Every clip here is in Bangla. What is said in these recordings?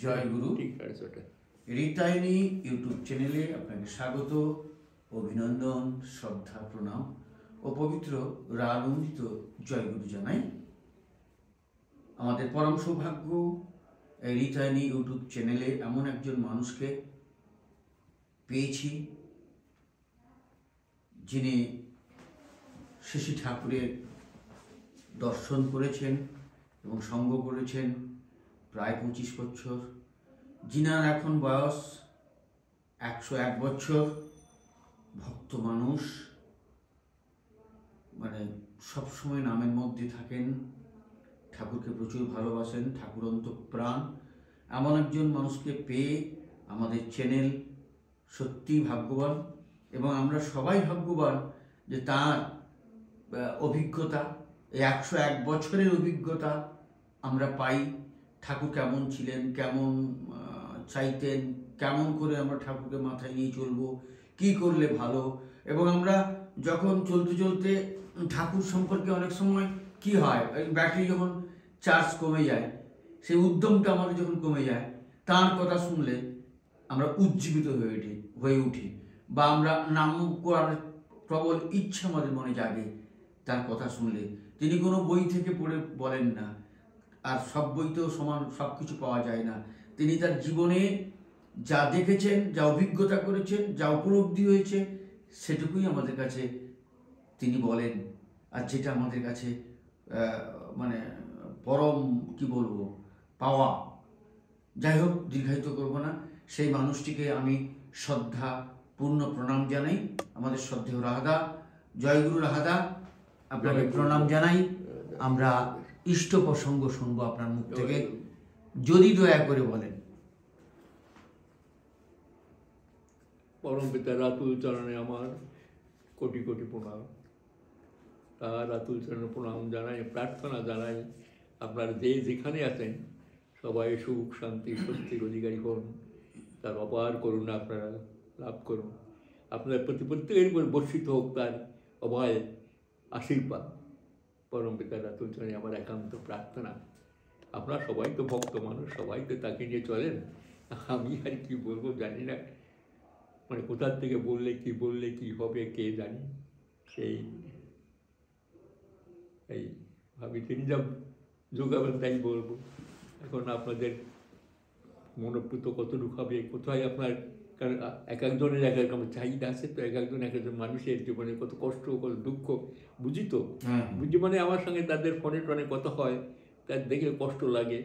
জয় গুরু। রিতাইনি ইউটিউব চ্যানেলে আপনাকে স্বাগত, অভিনন্দন, শ্রদ্ধা, প্রণাম ও পবিত্র রানন্দিত জয়গুরু জানাই। আমাদের পরম সৌভাগ্য এই রিতাইনি ইউটিউব চ্যানেলে এমন একজন মানুষকে পেয়েছি যিনি শ্রী শ্রী ঠাকুরের দর্শন করেছেন এবং সঙ্গ করেছেন প্রায় 25 বছর। যিনার এখন বয়স 101 বছর। ভক্ত মানুষ, মানে সবসময় নামের মধ্যে থাকেন, ঠাকুরকে প্রচুর ভালোবাসেন, ঠাকুর অন্তঃপ্রাণ। এমন একজন মানুষকে পেয়ে আমাদের চ্যানেল সত্যিই ভাগ্যবান এবং আমরা সবাই ভাগ্যবান যে তার অভিজ্ঞতা, এই 101 বছরের অভিজ্ঞতা আমরা পাই। ঠাকুর কেমন ছিলেন, কেমন চাইতেন, কেমন করে আমরা ঠাকুরকে মাথায় নিয়ে চলবো, কি করলে ভালো। এবং আমরা যখন চলতে চলতে ঠাকুর সম্পর্কে অনেক সময় কি হয়, ব্যাটারি যখন চার্জ কমে যায়, সেই উদ্যমটা আমাদের যখন কমে যায়, তার কথা শুনলে আমরা উজ্জীবিত হয়ে উঠি বা আমরা নাম করার প্রবল ইচ্ছা আমাদের মনে জাগে তার কথা শুনলে। তিনি কোনো বই থেকে পড়ে বলেন না, আর সব বইতেও সমান সব কিছু পাওয়া যায় না। তিনি তার জীবনে যা দেখেছেন, যা অভিজ্ঞতা করেছেন, যা উপলব্ধি হয়েছে, সেটুকুই আমাদের কাছে তিনি বলেন। আর যেটা আমাদের কাছে মানে পরম কি বলবো পাওয়া। যাই হোক, দীর্ঘায়িত করব না। সেই মানুষটিকে আমি শ্রদ্ধা পূর্ণ প্রণাম জানাই। আমাদের শ্রদ্ধেয় রাহাদা, জয়গুরু রাহাদা, আপনাকে প্রণাম জানাই। আমরা ইষ্ট প্রসঙ্গ শুনবো আপনার মুখ থেকে, যদি দয়া করে বলেন। পরম পিতা রাতুল চরণে আমার কোটি কোটি প্রণাম। তার রাতুল চরণে প্রণাম জানাই, প্রার্থনা জানাই আপনারা যে যেখানে আছেন সবাই সুখ শান্তি স্বস্তির অধিকারী হন, তার অপার করুণা আপনারা লাভ করুন। আপনার প্রতি প্রত্যেকের উপর বর্ষিত হোক তার অভয় আশীর্বাদ। পরম পিতা রাতুল চরণে আমার একান্ত প্রার্থনা। আপনারা সবাই তো ভক্ত মানুষ, সবাই তো তাকে নিয়ে চলেন। আমি আর কি বলবো জানি না, মানে কোথার থেকে বললে কি হবে কে জানি। সেই এই ভাবি তিনি যা যোগাবেন তাই বলবো। এখন আপনাদের মনোপুত কতটুকু হবে, কোথায় আপনার, কারণ এক একজনের এক এক চাহিদা আছে, তো এক একজন মানুষের জীবনে কত কষ্ট, কত দুঃখ বুঝি তো। বুঝি মানে আমার সঙ্গে তাদের ফোনে টোনে কথা হয়, তার দেখে কষ্ট লাগে।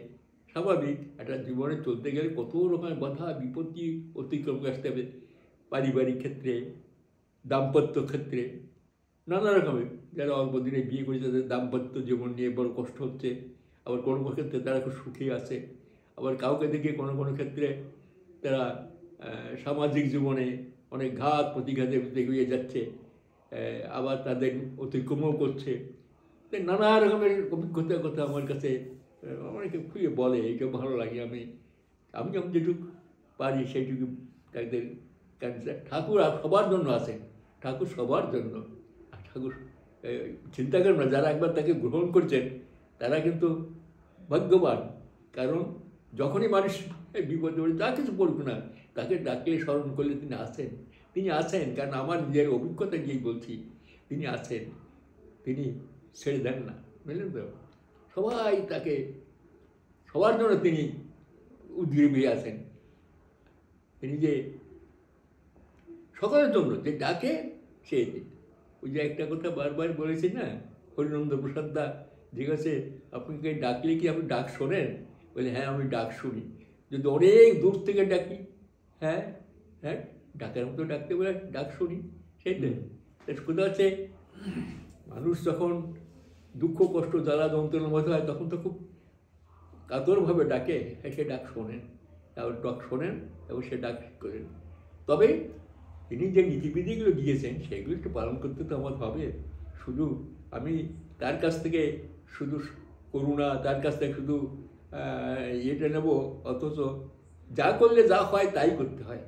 স্বাভাবিক, একটা জীবনে চলতে গেলে কত রকমের বাধা বিপত্তি অতিক্রম করতে হবে। পারিবারিক ক্ষেত্রে, দাম্পত্য ক্ষেত্রে, নানা রকমের। যারা অল্প দিনে বিয়ে করেছে তাদের দাম্পত্য জীবন নিয়ে বড় কষ্ট হচ্ছে, আবার কোনো কোনো ক্ষেত্রে তারা খুব সুখী আছে, আবার কাউকে দেখে কোনো কোনো ক্ষেত্রে তারা সামাজিক জীবনে অনেক ঘাত প্রতিঘাতে এগিয়ে যাচ্ছে, আবার তাদের অতিক্রমও করছে। নানা রকমের অভিজ্ঞতার কথা আমার কাছে অনেকে খুঁজে বলে, এইটা ভালো লাগে। আমি যেমন যেটুকু পারি সেইটুকু তাদের, ঠাকুর সবার জন্য আছেন, ঠাকুর সবার জন্য। ঠাকুর চিন্তা করেন না, যারা একবার তাকে গ্রহণ করছেন তারা কিন্তু ভাগ্যবান। কারণ যখনই মানুষ বিপদে পড়ে, যা কিছু পড়ুক না, তাকে ডাকলে স্মরণ করলে তিনি আছেন। কারণ আমার নিজের অভিজ্ঞতা গিয়েই বলছি, তিনি আছেন, তিনি ছেড়ে দেন না, বুঝলেন তো। সবাই তাকে, সবার জন্য তিনি উদ্গ্রীবী আছেন। তিনি যে সকলের জন্য যে ডাকে সে, ওই যে একটা কথা বারবার বলেছি না, হরিনন্দ প্রসাদ দা জিজ্ঞাসে আপনাকে ডাকলে কি আপনি ডাক শোনেন? বলে হ্যাঁ, আমি ডাক শুনি। যদি অনেক দূর থেকে ডাকি, হ্যাঁ হ্যাঁ ডাকের মতো ডাকতে বলে ডাক শুনি। সেটাই কথা হচ্ছে, মানুষ যখন দুঃখ কষ্ট জ্বালা যন্ত্রণার মতো হয় তখন তো খুব কাতরভাবে ডাকে, সে ডাক শোনেন, ডাক শোনেন এবং সে ডাক করেন। তবে তিনি যে নীতিবিধিগুলো দিয়েছেন সেগুলো একটু পালন করতে তো আমার হবে। শুধু আমি তার কাছ থেকে শুধু করুণা, তার কাছ থেকে শুধু ইয়েটা নেব, অথচ যা করলে যা হয় তাই করতে হয়,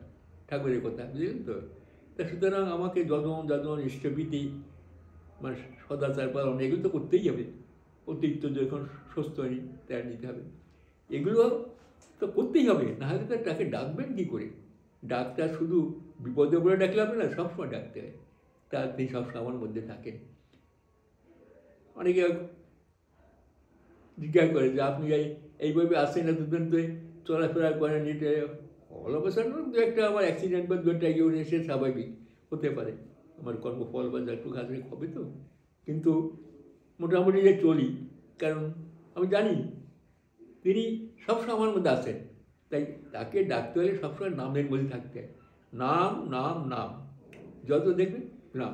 ঠাকুরের কথা, বুঝলেন তো। তা সুতরাং আমাকে যজন ইষ্টভীতি, মানে সদাচার পালন, এগুলো তো করতেই হবে। অতিরিক্ত যখন সুস্থ হয়নি তার নিতে হবে। এগুলো তো করতেই হবে, নাহলে তো তাকে ডাকবেন কী করে? ডাক্তার শুধু বিপদে বলে ডাকলে হবে না, সবসময় ডাকতে হয়। তা তিনি সবসময় আমার মধ্যে থাকেন। অনেকে জিজ্ঞাসা করে যে আপনি এইভাবে আসেন না, দুদিন তো চলাফেরা করেন, এটা অল অবসর দু একটা আমার অ্যাক্সিডেন্ট বা দু একটা ইয়ে সে স্বাভাবিক হতে পারে, আমার কর্মফল বা একটু কাজে হবে তো, কিন্তু মোটামুটি যে চলি, কারণ আমি জানি তিনি সবসময় আমার মধ্যে আসেন। তাই তাকে ডাকতে হলে সবসময় নামের মধ্যে থাকতে হয়। নাম নাম নাম, যত দেখবেন নাম।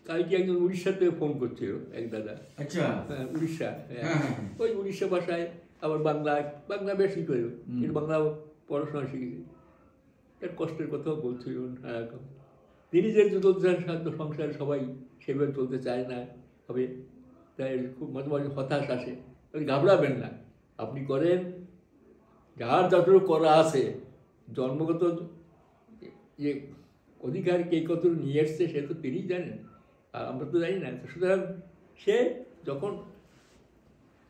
কালকে একজন উড়িষ্যা থেকে ফোন করছিল এক দাদা। আচ্ছা। হ্যাঁ, উড়িষ্যা। হ্যাঁ। ওই উড়িষ্যা ভাষায়, আবার বাংলা বেশ ই করে, কিন্তু বাংলাও পড়াশোনা শিখেছে। তার কষ্টের কথাও বলছিল নানারকম। তিনি যে চলতে সাধ্য সংসার সবাই সেভাবে চলতে চায় না, হবে তাই খুব মাঝে মাঝে হতাশ আসে। আপনি ঘাবড়াবেন না, আপনি করেন যার যতটুকু করা আছে, জন্মগত যে অধিকার কে কত নিয়ে এসছে সে তো তিনিই জানেন, আর আমরা তো জানি না। সুতরাং সে যখন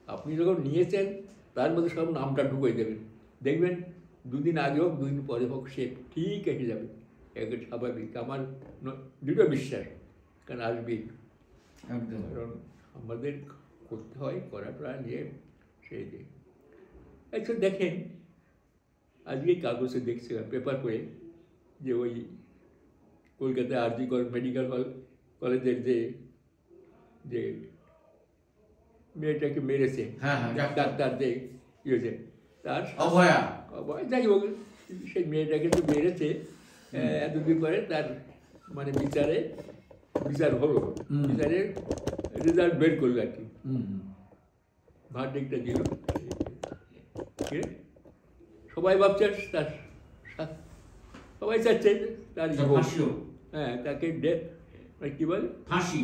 আপনি যখন নিয়েছেন তার মধ্যে সব নামটা ঢুকিয়ে দেবেন, দেখবেন দুদিন আগে হোক দুদিন পরে হোক সে ঠিক এসে যাবে, একদম স্বাভাবিক। আমার দৃঢ় বিশ্বাস, কারণ আসবেই। কারণ আমাদের করতে হয়, করাটা নিয়ে সেই যে আচ্ছা দেখেন, আজকে কাগজে দেখছিলাম পেপার পড়ে যে ওই কলকাতায় আরজি মেডিকেল কলেজের যে মেয়েটাকে মেরেছে, ডাক্তার যে ইয়েছে তার অভয়া, যাই হোক সেই মেয়েটাকে তো মেরেছে, এতদিন পরে তার মানে বিচার হলো, বিচারের রেজাল্ট বের করলো আর কি, ভার্ডিক্টটা দিল। সবাই ভাবছে তার, সবাই চাচ্ছে তার হ্যাঁ তাকে ডেথ কী বলে ফাঁসি,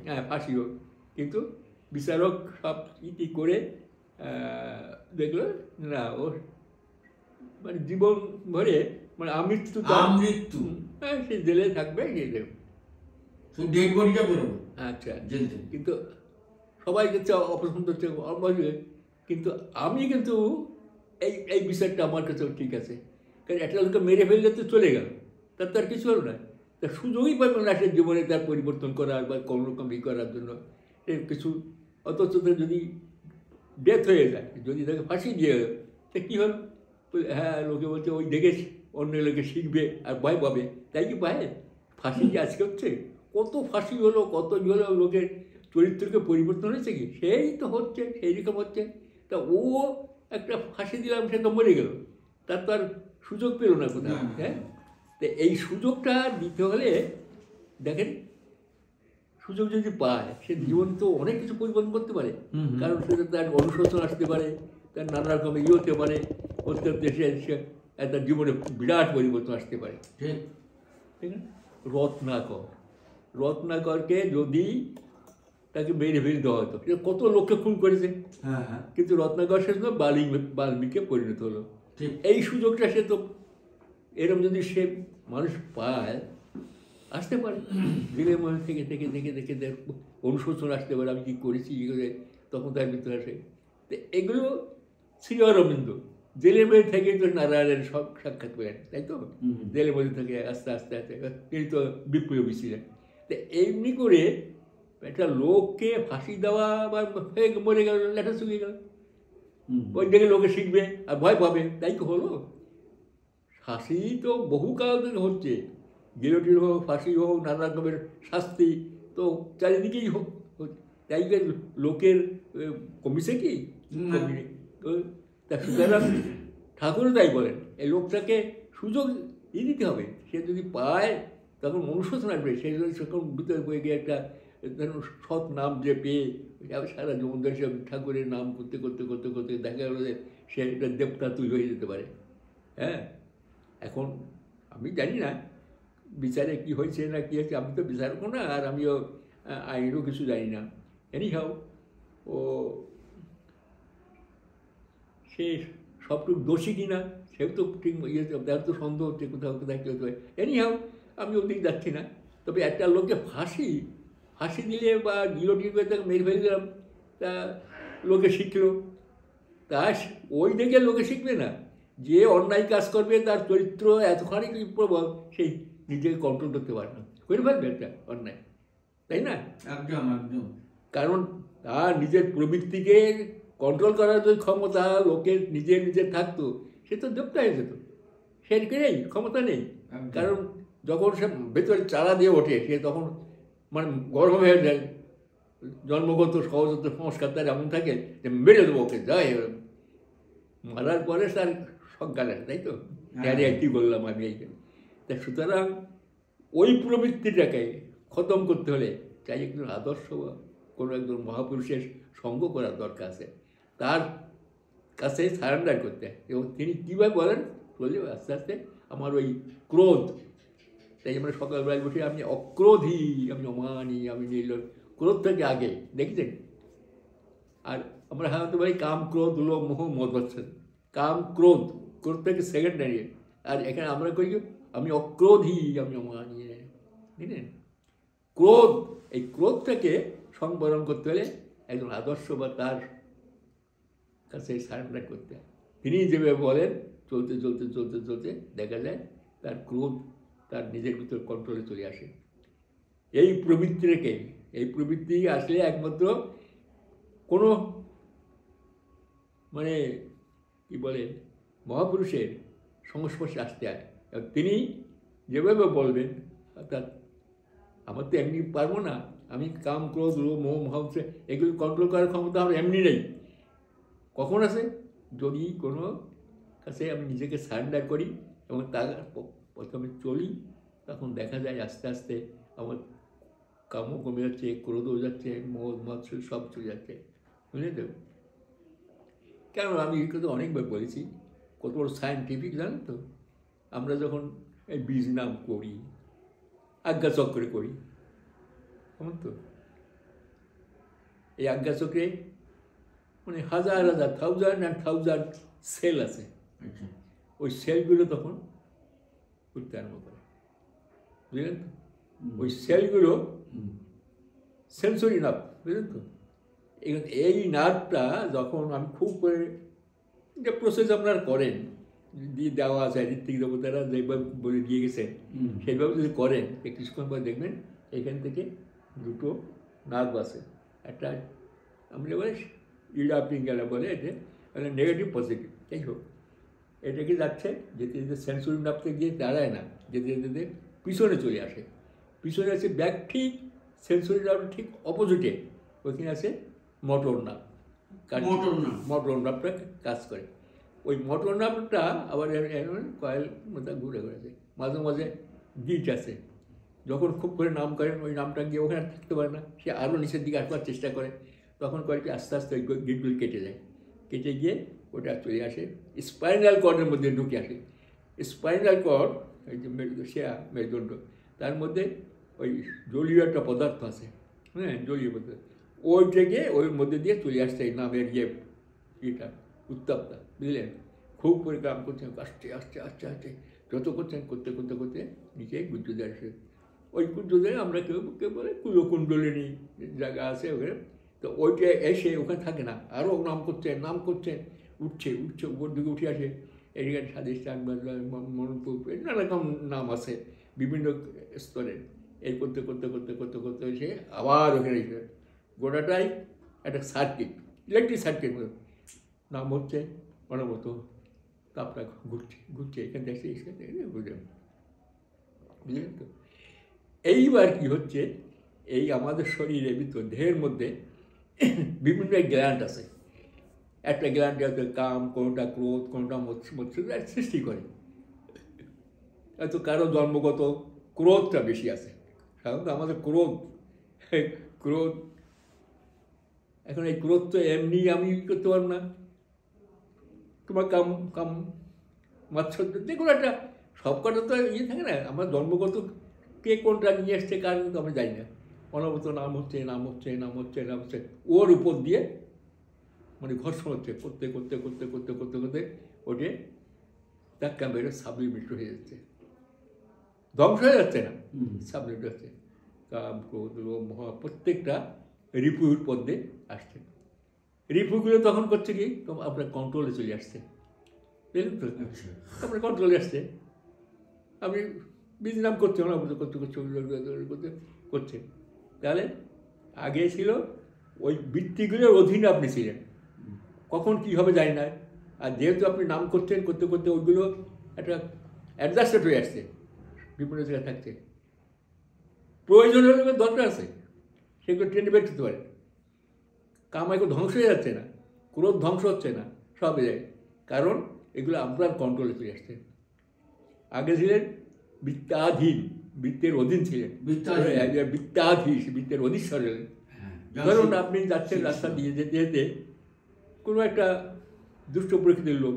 হ্যাঁ ফাঁসি হোক। কিন্তু বিচারক সব ইতি করে দেখলো না, ও মানে জীবন ভরে মানে আমৃত্যু, হ্যাঁ সে জেলে থাকবে, আচ্ছা। কিন্তু সবাই হচ্ছে অপছন্দ হচ্ছে, কিন্তু আমি কিন্তু এই বিচারটা আমার কাছে ঠিক আছে, কারণ একটা লোককে মেরে ফেললে তো চলে গেল, তার তো আর কিছু হলো না, তার সুযোগই পাবে না সে জীবনে তার পরিবর্তন করার বা কোনো রকম ই করার জন্য কিছু। অথচ যদি ডেথ হয়ে যায়, যদি তাকে ফাঁসি দিয়ে গেল, তা কী হল? হ্যাঁ লোকে বলছে ওই দেখে অন্য লোকে শিখবে আর ভয় পাবে, তাই কি পায়? ফাঁসি কি আজকে হচ্ছে? কত ফাঁসি হলো, কত ই হলো, লোকের চরিত্রকে পরিবর্তন হয়েছে কি? সেই তো হচ্ছে, সেই রকম হচ্ছে। তা ও একটা ফাঁসি দিলাম, সে তো মরে গেল, তার তো আর সুযোগ পেল না কোথাও। হ্যাঁ, তো এই সুযোগটা দিতে হলে দেখেন, সুযোগ যদি পায় সে জীবন তো অনেক কিছু পরিবর্তন করতে পারে, কারণ সেটা তার অনুশোচন আসতে পারে, তার নানা রকম ইয়ে হতে পারে, করতে করতে সে তার জীবনে বিরাট পরিবর্তন আসতে পারে। ঠিক আছে। রত্নাকরকে যদি তাকে মেরে ফেলে দেওয়া হতো, কত লোককে খুন করেছে, কিন্তু রত্নাকর সে বাল্মীকে পরিণত হলো। এই সুযোগটা সে তো এরকম যদি সে মানুষ পায়, আসতে পারে দিলের মধ্যে থেকে থেকে দেখে দেখে অনুশোচন আসতে পারে, আমি কী করেছি কী করে, তখন তার ভিতরে আসে। তো এগুলো শ্রী অরবিন্দ জেলের মধ্যে থেকে তো নারায়ণের সব সাক্ষাৎ করেন, তাই তো? জেলের মধ্যে থেকে আস্তে আস্তে আস্তে তিনি তো বিপ্লবী ছিলেন। তো এমনি করে একটা লোককে ফাঁসি দেওয়া বা মরে গেল, লেখা শুকিয়ে গেল, ওই দেখে লোকে শিখবে আর ভয় পাবে, তাই তো হলো। ফাঁসি তো বহু কাল ধরে হচ্ছে, গিলোটিন হোক, ফাঁসি হোক, নানা রকমের শাস্তি তো চারিদিকেই হোক, তাই লোকের কমিছে কি? তা সুতরাং ঠাকুরও তাই বলেন, এই লোকটাকে সুযোগ দিতে হবে, সে যদি পায় তখন অনুশোচনা আসবে, সে যদি সেরকম ভিতরে বয়ে গিয়ে একটা সৎ নাম যে পেয়ে সারা জীবন ধরে ঠাকুরের নাম করতে করতে করতে করতে দেখা গেল যে সে একটা দেবতা তুই হয়ে যেতে পারে। হ্যাঁ, এখন আমি জানি না বিচারে কি হয়েছে না কী হয়েছে, আমি তো বিচারকও না, আর আমিও আইনও কিছু জানি না। এনিহাও ও সে সবটুকু দোষী কিনা সেও তো ঠিক ইয়ে, তার তো সন্দেহ হচ্ছে কোথাও কোথায় কী হতে পারে। এনিহাও আমি ওদিকে যাচ্ছি না, তবে একটা লোককে ফাঁসি দিলে বা গিলোটিন করে তাকে মেরে ফেলে দিলাম, তা লোকে শিখলো। তা ওই দেখে লোকে শিখবে না, যে অন্যায় কাজ করবে তার চরিত্র এতখানি প্রবল, সেই নিজেকে কন্ট্রোল করতে পারে না, করে ফেলবে একটা অন্যায়, তাই না? একদম একদম। কারণ তার নিজের প্রবৃত্তিকে কন্ট্রোল করার যে ক্ষমতা লোকের নিজের থাকতো, সে তো দেবতা হয়ে যেত। সে নেই, ক্ষমতা নেই। কারণ যখন সে ভেতরে চারা দিয়ে ওঠে, সে তখন মানে গর্ব হয়ে যায়, জন্মগত সহজত সংস্কার তার এমন থাকে যে মেরে দেবো ওকে, যায় মারার পরে তার সজ্ঞা লাগে, তাই তো? কী বললাম আমি এইখানে। তা সুতরাং ওই প্রবৃত্তিটাকে খতম করতে হলে চাই একজন আদর্শ কোনো একজন মহাপুরুষের সঙ্গ করার দরকার আছে, তার কাছে সারেন্ডার করতে। এবং তিনি কীভাবে বলেন, বলে আস্তে আস্তে আমার ওই ক্রোধ, তাই আমরা সকালবেলায় বসে আমি অক্রোধী, আমি অমানি, আমি নির্লোভ, ক্রোধটাকে আগে দেখছেন। আর আমরা সাধারণত বলি কাম, ক্রোধ, লোভ, মোহ, মদ, মৎসর। কাম, ক্রোধ, ক্রোধটাকে সেকেন্ডারি। আর এখানে আমরা কই আমি অক্রোধী, আমি অমানি, বুঝলেন? ক্রোধ, এই ক্রোধটাকে সংবরণ করতে হলে একজন আদর্শ বা তার কাছে সারেন্ডার করতে হয়। তিনি যেভাবে বলেন, চলতে চলতে চলতে চলতে দেখা যায় তার ক্রোধ তার নিজের ভিতর কন্ট্রোলে চলে আসে। এই প্রবৃত্তি রেখে, এই প্রবৃত্তি আসলে একমাত্র কোনো মানে কি বলে মহাপুরুষের সংস্পর্শে আসতে হয়। তিনি যেভাবে বলবেন, অর্থাৎ আমার তো এমনি পারবো না, আমি কাম, ক্রোধ, লোভ, মোহ, মহাপুরুষে এগুলো কন্ট্রোল করার ক্ষমতা আমার এমনি নেই। কখন আছে? যদি কোনো কাছে আমি নিজেকে সারেন্ডার করি এবং তার প্রথমে চলি, তখন দেখা যায় আস্তে আস্তে আমার কামও কমে যাচ্ছে, ক্রোধও যাচ্ছে, মোহ মৎসর সব চলে যাচ্ছে, বুঝলে তো? কেন আমি এই কথা অনেকবার বলেছি, কত বড় সায়েন্টিফিক জানেন তো? আমরা যখন এই বীজ নাম করি, আজ্ঞাচক্রে করি, কেমন তো? এই আজ্ঞাচক্রে মানে হাজার হাজার, থাউজেন্ড অ্যান্ড থাউজেন্ড সেল আছে। ওই সেলগুলো তখন উঠতে আরম্ভ করে, বুঝলেন তো? ওই সেলগুলো সেন্সরি নার্ভ, বুঝলেন তো? এই নার্ভটা যখন আমি খুব করে যে প্রসেস আপনারা করেন, দিয়ে দেওয়া আছে ঋত্বিক দেবতারা যেভাবে বলে দিয়ে গেছেন, সেইভাবে যদি করেন, কিছুক্ষণ পর দেখবেন এখান থেকে দুটো নার্ভ আছে। একটা আমরা বলে ইডা পিঙ্গালা বলে, এটা মানে নেগেটিভ পজিটিভ, যাই হোক। এটাকে যাচ্ছে যেতে যেতে সেন্সরি নার্ভতে গিয়ে দাঁড়ায় না, যেতে যেতে পিছনে চলে আসে। পিছনে আছে ব্যাক, ঠিক সেন্সরি নার্ভ ঠিক অপোজিটে ওইখানে আছে মোটর নার্ভ। মোটর নার্ভটা কাজ করে। ওই মোটর নার্ভটা আবার কয়েল মতো ঘুরে ঘুরেছে, মাঝে মাঝে গিট আছে। যখন খুব করে নাম করেন, ওই নামটা গিয়ে ওখানে থাকতে পারে না, সে আরও নিচের দিকে আসবার চেষ্টা করে, তখন কয়েকটি আস্তে আস্তে ওই গিটগুলি কেটে যায়, কেটে গিয়ে ওটা চলে আসে স্পাইনাল কর্ডের মধ্যে ঢুকে আসে। স্পাইনাল কর্ড, ওই যে মেরুদণ্ড, তার মধ্যে ওই জলীয় একটা পদার্থ আছে, হ্যাঁ, জলীয় পদার্থ, ওইটা গিয়ে ওর মধ্যে দিয়ে চলে আসছে এই নামের ইয়েটা, উত্তাপটা, বুঝলেন? খুব করে কাম করছেন, আস্তে আস্তে আস্তে আস্তে যত করছেন, করতে করতে করতে নিচে গুজ্জুদে আসে। ওই গুজ্জুদে আমরা কেউ কেউ বলে কুলকুণ্ডলিনী জায়গা আছে ওখানে, তো ওইটা এসে ওখানে থাকে না, আরও নাম করছেন, উঠছে উপর দিকে উঠে আসে। এদিকে স্বাধিষ্ঠান, মনপুর, নানা রকম নাম আছে বিভিন্ন স্তরের। এই করতে করতে করতে করতে করতে এসে আবার ওখানে এসে গোটাটাই একটা সার্কিট, ইলেকট্রিক সার্কিট মতো নাম হচ্ছে অনবরত তাপটা ঘুরছে এখান থেকে বুঝলেন তো? এইবার কি হচ্ছে, এই আমাদের শরীরের ভিতর, দেহের মধ্যে বিভিন্ন গ্ল্যান্ড আছে। একটা গ্ল্যান্ড হয়তো কাম, কোনোটা ক্রোধ, কোনোটা মৎস্য সৃষ্টি করে। হয়তো কারো জন্মগত ক্রোধটা বেশি আছে, সাধারণত আমাদের ক্রোধ। এখন এই ক্রোধ তো এমনি আমি করতে পারবো না, তোমার কাম মাৎসর্য যেগুলো একটা সব কটা তো ইয়ে থাকে না, আমার জন্মগত কে কোনটা নিয়ে এসছে কার কিন্তু আমি জানি না। অনবরত নাম হচ্ছে, ওর উপর দিয়ে মানে ঘর্ষণ হচ্ছে, করতে করতে করতে করতে করতে করতে ওটে ধাক্কা মেরে সাবলিমেট হয়ে যাচ্ছে, ধ্বংস হয়ে যাচ্ছে না, সাবলিমেট হচ্ছে। কাম, ক্রোধ, লোভ, মোহ প্রত্যেকটা রিপুর পদ্মে আসছে। রিপুগুলো তখন করছে কি আপনার কন্ট্রোলে চলে আসছে, বুঝলেন তো? আচ্ছা, আপনার কন্ট্রোলে আসছে, আপনি বীজ নাম করতে হবে না, করতে করতে করছে। তাহলে আগে ছিল ওই বৃত্তিগুলোর অধীনে আপনি ছিলেন, কখন কী হবে জানি না। আর যেহেতু আপনি নাম করছেন, করতে করতে ওইগুলো একটা অ্যাডজাস্টেড হয়ে আসছে, বিভিন্ন জায়গায় থাকছে, প্রয়োজন হলে দরকার আছে সেগুলো ট্রেনে বের করতে পারে। কামাই ধ্বংস হয়ে যাচ্ছে না, ক্রোধ ধ্বংস হচ্ছে না, সব যায়, কারণ এগুলো আপনার কন্ট্রোলে চলে আসছে। আগে ছিলেন বৃত্তাধীন, বৃত্তের অধীন ছিলেন, বৃত্তাধীশ, বৃত্তের অধীশ্বর হলেন। ধরুন আপনি যাচ্ছেন রাস্তা দিয়ে যেতে যেতে কোনো একটা দুষ্ট প্রকৃতির লোক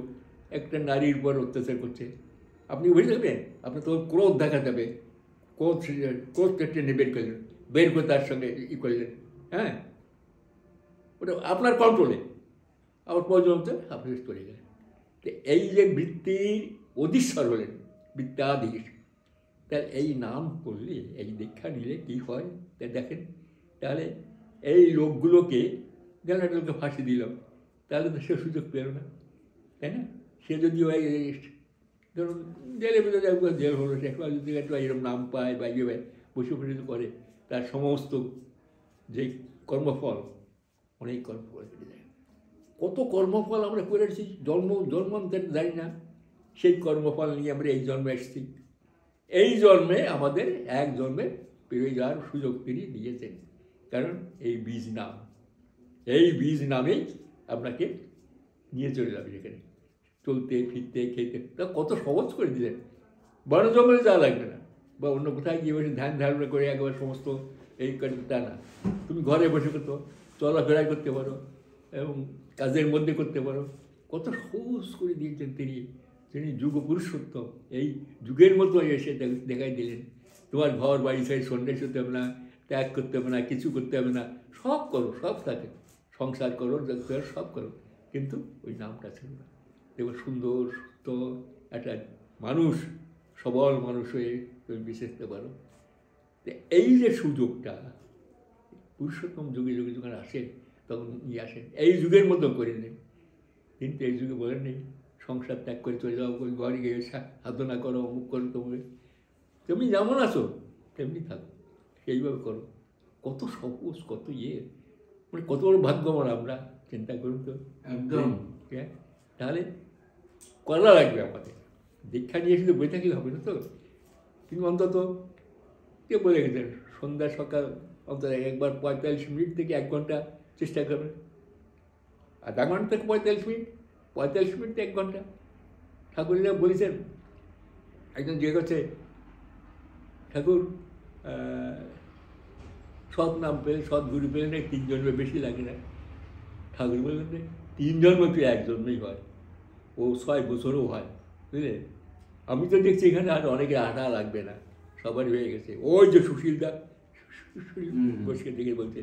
একটা নারীর উপর অত্যাচার করছে, আপনি বুঝে যাবেন, আপনার তখন ক্রোধ দেখা যাবে, ক্রোধটা টেনে বের করে তার সঙ্গে করলেন, হ্যাঁ, ওটা আপনার কন্ট্রোলে, আবার প্রয়োজন হচ্ছে আপনি করে গেলেন। তো এই যে বৃত্তির অধীশ্বর হলেন, বৃত্তাধীশ, তাহলে এই নাম করলে, এই দীক্ষা নিলে কী হয় তা দেখেন। তাহলে এই লোকগুলোকে গেল একটা লোককে ফাঁসি দিলাম, তাহলে তো সে সুযোগ পেল না, তাই না? সে যদি ওই ধরুন জেলের ভিতরে একবার জেল হলো, সে একবার যদি একটু এরকম নাম পায় বা ইয়ে বসে বসে করে, তার সমস্ত যে কর্মফল, অনেক কর্মফল কেটে যায়। কত কর্মফল আমরা করেছি, জন্মান্তর জানি না, সেই কর্মফল নিয়ে আমরা এই জন্মে এসেছি। এই জন্মে আমাদের এক জন্মে পেরিয়ে যাওয়ার সুযোগ তিনি দিয়েছেন, কারণ এই বীজ নাম, এই বীজ নামেই আপনাকে নিয়ে চলে যাবে যেখানে, চলতে ফিরতে খেতে, তা কত সহজ করে দিলেন। বন জঙ্গলে যাওয়া লাগবে না, বা অন্য কোথায় গিয়ে বসে ধ্যান ধারণা করে একবার সমস্ত এই করে, তা না, তুমি ঘরে বসে করতো চলাফেরা করতে পারো এবং কাজের মধ্যে করতে পারো, কত সহজ করে দিয়েছেন তিনি। তিনি যুগ পুরুষোত্তম, এই যুগের মতো এসে দেখাই দিলেন, তোমার ঘর বাড়ি সাই সন্ন্যাস হতে হবে না, ত্যাগ করতে হবে না, কিছু করতে হবে না, সব করো, সব থাকে, সংসার করো, সব করো, কিন্তু ওই নামটা ছিল না। দেখো সুন্দর সুস্থ একটা মানুষ, সবল মানুষ হয়ে তুমি বিশেষতে পারো। তো এই যে সুযোগটা পুরুষোত্তম যুগে যুগে যখন আসেন, তখন নিয়ে আসেন, এই যুগের মতো করে নেন। কিন্তু এই যুগে বলেন নেই সংসার ত্যাগ করে চলে যাও, ওই ঘরে গিয়ে সাধনা করো, অমুক করো, তোমাকে তুমি যেমন আছো তেমনি থাকো, সেইভাবে করো। কত সহজ, কত মানে কত বড় ভাগ্যবান আমরা, চিন্তা করুন তো। একদম। তাহলে করা লাগবে আমাদের, দীক্ষা নিয়ে শুধু বই থাকলে হবে না তো। কিন্তু অন্তত কে বলে গেছেন সন্ধ্যা সকাল অন্তত একবার 45 মিনিট থেকে 1 ঘন্টা চেষ্টা করবেন, আধা ঘন্টা থেকে 45 মিনিট, 45 মিনিট থেকে 1 ঘন্টা। ঠাকুরেরা বলেছেন, একজন জিজ্ঞেস করছে ঠাকুর সৎ নাম পেলে, সৎ গুরু পেলে না 3 জন্মে বেশি লাগে না? ঠাকুর বললেন যে 3 জন্ম তো 1 জন্মেই হয়, ও 6 বছরও হয়, বুঝলে। আমি তো দেখছি এখানে আর অনেকে আটা লাগবে না, সবারই হয়ে গেছে। ওই যে সুশীলদা বসে দেখে বলছে,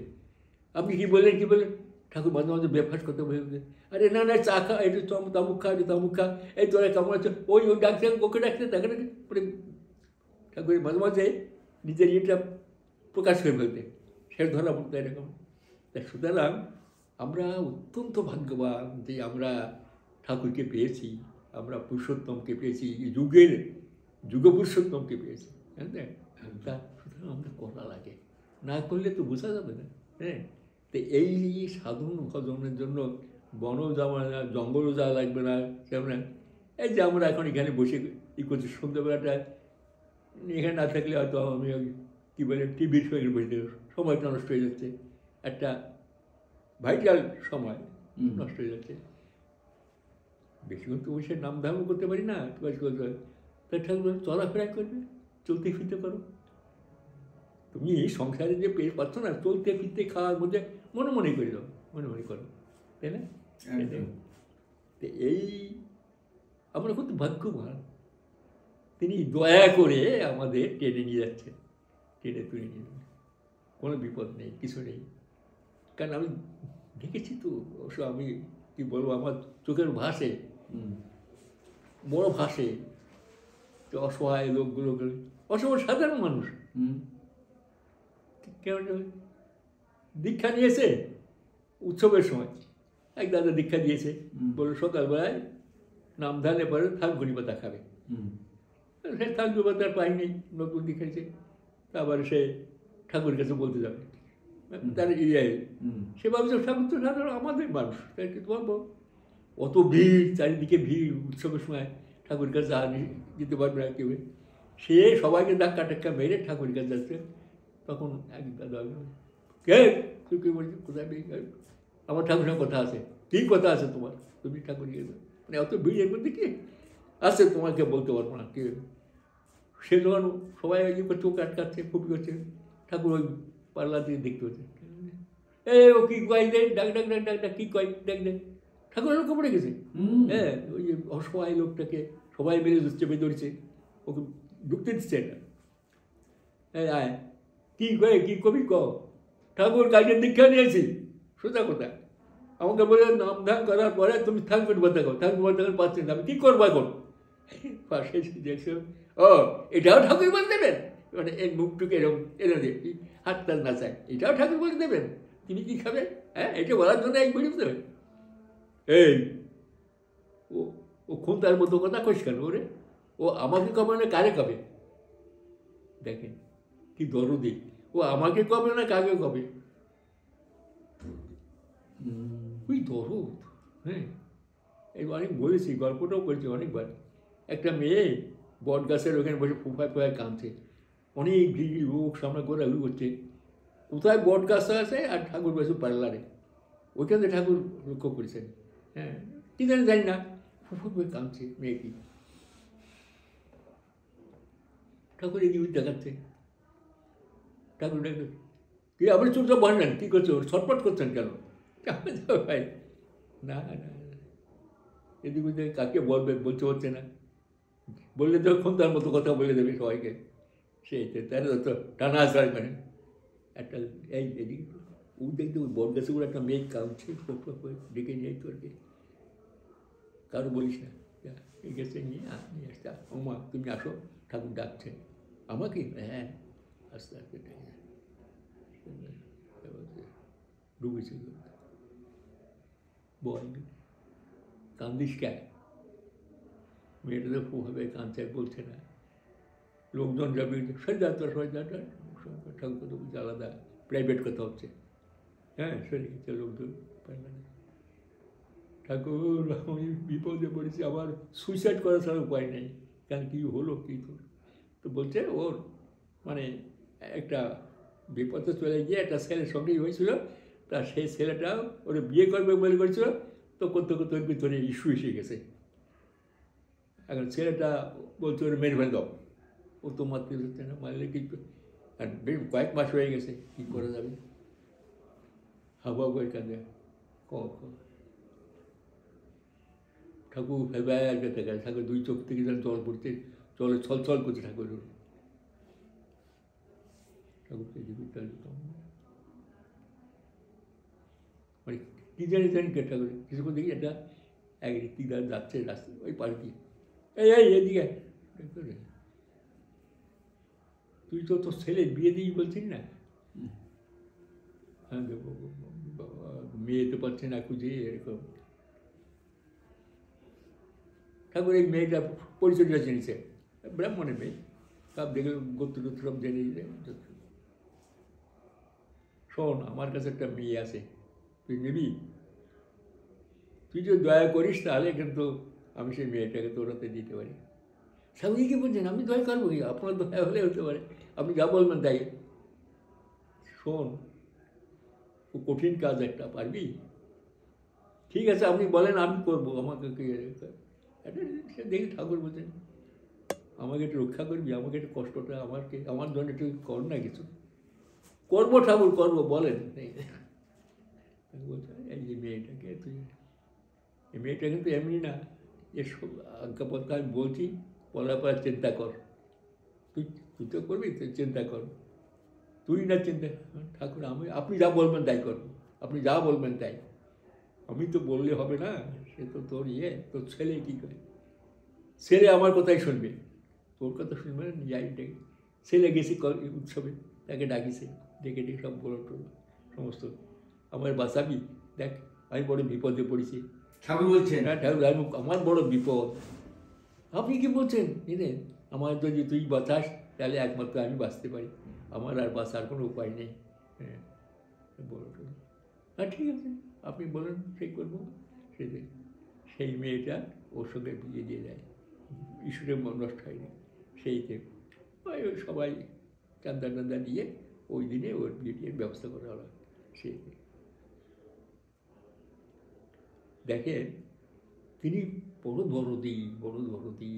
আপনি কি বললেন, কি বললেন? ঠাকুর মাঝে মাঝে ব্রেকফাস্ট করতে বসে, আরে না না চা খা, একটু তামুক খা, একটু তামুক খা, এই তোরা কেমন আছে, ওই ডাক্তার ওকে ডাকতে তাকে মানে ঠাকুরের মাঝে মাঝে নিজের ইয়েটা প্রকাশ করে ফেলতে, সে ধরা পড়তো এরকম। তা সুতরাং আমরা অত্যন্ত ভাগ্যবান যে আমরা ঠাকুরকে পেয়েছি, আমরা পুরুষোত্তমকে পেয়েছি, যুগ পুরুষোত্তমকে পেয়েছি, হ্যাঁ। তা সুতরাং আমরা করা লাগে, না করলে তো বোঝা যাবে না, হ্যাঁ। তো এই সাধন ভজনের জন্য বনও যাওয়া না, জঙ্গলও যাওয়া লাগবে না, কেমন। এই যে আমরা এখন এখানে বসে ই করছি, সন্ধ্যাবেলাটা এখানে না থাকলে হয়তো আমি কী বলে টিভির সঙ্গে বসে সময়টা নষ্ট হয়ে যাচ্ছে, একটা ভাইটাল সময় নষ্ট হয়ে যাচ্ছে। বেশিক্ষণ তো বসে নাম ধামও করতে পারি না, করতে হয়, তাই ঠাকুর চলাফেরা করবে, চলতে ফিরতে করো। তুমি সংসারে যে পেয়ে পাচ্ছ না, চলতে ফিরতে খাওয়ার মধ্যে মনে মনে করে দাও, মনে মনে করো, তাই না? তো এই আমরা কত ভাগ্যবান, তিনি দয়া করে আমাদের টেনে নিয়ে যাচ্ছেন, টেনে তুলে নিয়ে যাবেন, কোনো বিপদ নেই, কিছু নেই। কারণ আমি দেখেছি তো, অবশ্য আমি কি বলবো, আমার চোখের ভাসে, বড় ভাসে, অসহায় লোকগুলো, অসহায় সাধারণ মানুষ কেমন দীক্ষা নিয়েছে উৎসবের সময়, এক দাদা দীক্ষা দিয়েছে, বলে সকালবেলায় নাম ধানে পরে থানকুনি পাতা খাবে। সে থানকুনি পাতা পাই নেই, নতুন দীক্ষাইছে, তারপরে সে ঠাকুরের কাছে বলতে যাবে, তার সে ভাবছে ঠাকুর তো সাধারণ আমাদের মানুষ, তাই কি বলবো, অত ভিড়, চারিদিকে ভিড়, উৎসবের সময় ঠাকুরের কাছে যেতে পারবে না কেউ। সে সবাইকে ধাক্কা টাক্কা মেরে ঠাকুরের কাছে যাচ্ছে। তখন এক দাদা, কে তুই কে বলছিস, কোথায় আমার ঠাকুরের কথা আছে, কী কথা আছে তোমার, তুমি ঠাকুর মানে অত ভিড়ের মধ্যে কি আছে তোমাকে বলতে পারবো না কে। সে যখন সবাই চোখ আটকাচ্ছে, ফুপি করছে, ঠাকুর ওই পাল্লা দিয়ে দেখতে হচ্ছে, ও কী কয় দেয়, ডাক ডাক ডাক ডাক ডাক, কী কয় ডাক দেয়, ঠাকুর লোক পড়ে গেছে। হ্যাঁ, ওই যে অসহায় লোকটাকে সবাই মেরে চেপে ধরছে, ওকে ঢুকতে দিচ্ছে না। হ্যাঁ, আয় কী কয়, কী কবি ক, ঠাকুর কাজের দীক্ষা নিয়েছি, সোজা কথা। আমাকে বলে নাম ধান করার পরে তুমি থানকুনি পাতা খাও, থানকুনি পাতা খাও পাচ্ছেন না, আমি কী করবো এখন। পাশে দেখছো, ও এটাও ঠাকুর বলে দেবেন, মানে এর মুখটুকে এরকম এনে দিয়ে হাত তাল না চায়, এটাও ঠাকুর বলে দেবেন, তিনি কী খাবেন। হ্যাঁ, এটা বলার জন্য এক বলি দেবেন। এই ও খুন তার মতো কথা কইস কেন ওরে, ও আমাকে কবে না কারে কবে, দেখেন কি দরদি, ও আমাকে কবে না কাকে কবে, ওই দরদ। হ্যাঁ, অনেক বলেছি, গল্পটাও করেছি অনেকবার। একটা মেয়ে বট গাছের ওখানে বসে ফুফায় ফুফায় কাঁদছে, অনেক ভিড় লোক সামনে ঘোরাঘুরি করছে, কোথায় বট গাছটা আছে আর ঠাকুর বসে পার্লারে, ওইখানে ঠাকুর লক্ষ্য করেছেন। হ্যাঁ, কি জানি না, ফুফু করে কাঁদছে মেয়েটি, ঠাকুর এগিয়ে দেখাচ্ছে, ঠাকুর ডাকছে, কি আপনি চুপচাপ বসলেন, কী করছো, ছটপট করছেন কেন, ভাই না না, এদিক ওদিকে কাকে বলবে বলতে হচ্ছে না, বললে যখন তার মতো কথা বলে দেবে সবাইকে, সেই তার তো টানা আসার করে একটা এই এদিকে ও দেখতে ওই বট গাছে করে একটা মেয়ে কাঁদছে, ডেকে নিয়ে তোরকে, কারো বলিস না, এই গেছে নিয়ে আসতে, ওমা তুমি আসো, ঠাকুর ডাকছে আমাকে, হ্যাঁ আস্তে আস্তে ডুবেছে, বল কান্দিস কেন, মেয়েটা তো খুবভাবে কাঁদছে, বলছে না, লোকজন যাবে সজ্জাটা ঠাকুর তো আলাদা প্রাইভেট কথা হচ্ছে। হ্যাঁ, সরে গেছে লোকজন, ঠাকুর আমি বিপদে পড়েছি, আমার সুইসাইড করা ছাড়া উপায় নেই, কেন কী হলো কী তো বলছে ওর মানে একটা বিপদে চলে গিয়ে একটা ছেলের সঙ্গেই হয়েছিল, তা সেই ছেলেটা ওরা বিয়ে করবে বলে করেছিল, তো করতে করতে ওর ভিতরে ইস্যু এসে গেছে, এখন ছেলেটা বলছে ওর মেরে ফেল দাও, ও তো মারতে হচ্ছে না, মারলে কি আর কয়েক মাস হয়ে গেছে, কী করা যাবে, হাওয়া করে কাঁদে ঠাকুর ফেলবার যেতে গেছে, ঠাকুর দুই চোখ থেকে যেন জল পড়ছে, জলে ছল ছল করছে ঠাকুর, ঠাকুরকে মানে কী জানি কে ঠাকুর কিছুক্ষণ দেখি একটা এক দিদার যাচ্ছে রাস্তা ওই পাড় দিয়ে, এই এদিকে তুই তো তোর ছেলে বিয়ে দিই বলছিস না, হ্যাঁ মেয়ে তো পাচ্ছে না খুঁজে এরকম। ঠাকুর এই মেয়েটা পরিচয়টা জেনেছে, ব্রাহ্মণের মেয়ে, সব দেখে গোত্র গোত্র সব জেনে দিতে, শোন আমার কাছে একটা মেয়ে আছে, তুই নিবি, তুই যদি দয়া করিস তাহলে কিন্তু আমি সেই মেয়েটাকে তোর হাতে দিতে পারি। স্বামী কি বলছেন, আমি দয়া করবো কি, আপনার দয়া হলে হতে পারে, আপনি যা বলবেন তাই। শোন ও কঠিন কাজ একটা, পারবি, ঠিক আছে আপনি বলেন আমি করবো, আমাকে সে দেখি ঠাকুর বলছেন আমাকে একটু রক্ষা করবি, আমাকে একটু কষ্টটা আমার জন্য একটু কর না কিছু, করবো ঠাকুর করবো, বলেন। বলছে এই যে মেয়েটাকে তুই, এই মেয়েটা কিন্তু এমনি না, এসব আজ্ঞাপত্র আমি বলছি, বলার পর চিন্তা কর, তুই তো করবি, তুই চিন্তা কর, তুই না চিন্তা, ঠাকুর আপনি যা বলবেন তাই করবো, আপনি যা বলবেন তাই, আমি তো বললে হবে না, সে তো তোর তোর ছেলে কী করে, ছেলে আমার কথাই শুনবে, তোর কথা শুনবে না, যাই ডেকে ছেলে গেছি উৎসবে, তাকে ডাকিছে, ডেকে সব বলো সমস্ত, আমার বাঁচাবি, দেখ আমি বড় বিপদে পড়েছি। ঠাকুর বলছেন? হ্যাঁ ঠাকুর, আমার বড় বিপদ। আপনি কি বলছেন? জানেন, আমার যদি তুই বাঁচাস তাহলে একমাত্র আমি বাঁচতে পারি, আমার আর বাঁচার কোনো উপায় নেই। হ্যাঁ বলো, হ্যাঁ ঠিক আছে, আপনি বলেন সেই করবো। সেই মেয়েটা ওর সঙ্গে বিয়ে দিয়ে দেয়, ঈশ্বরের মন নষ্ট হয়নি। সেইতে ওই সবাই চান্দা টান্দা দিয়ে ওই দিনে ওর বিয়ের ব্যবস্থা করা হলো। সেই দেখেন, তিনি বড় দরদি, বড় দরদি,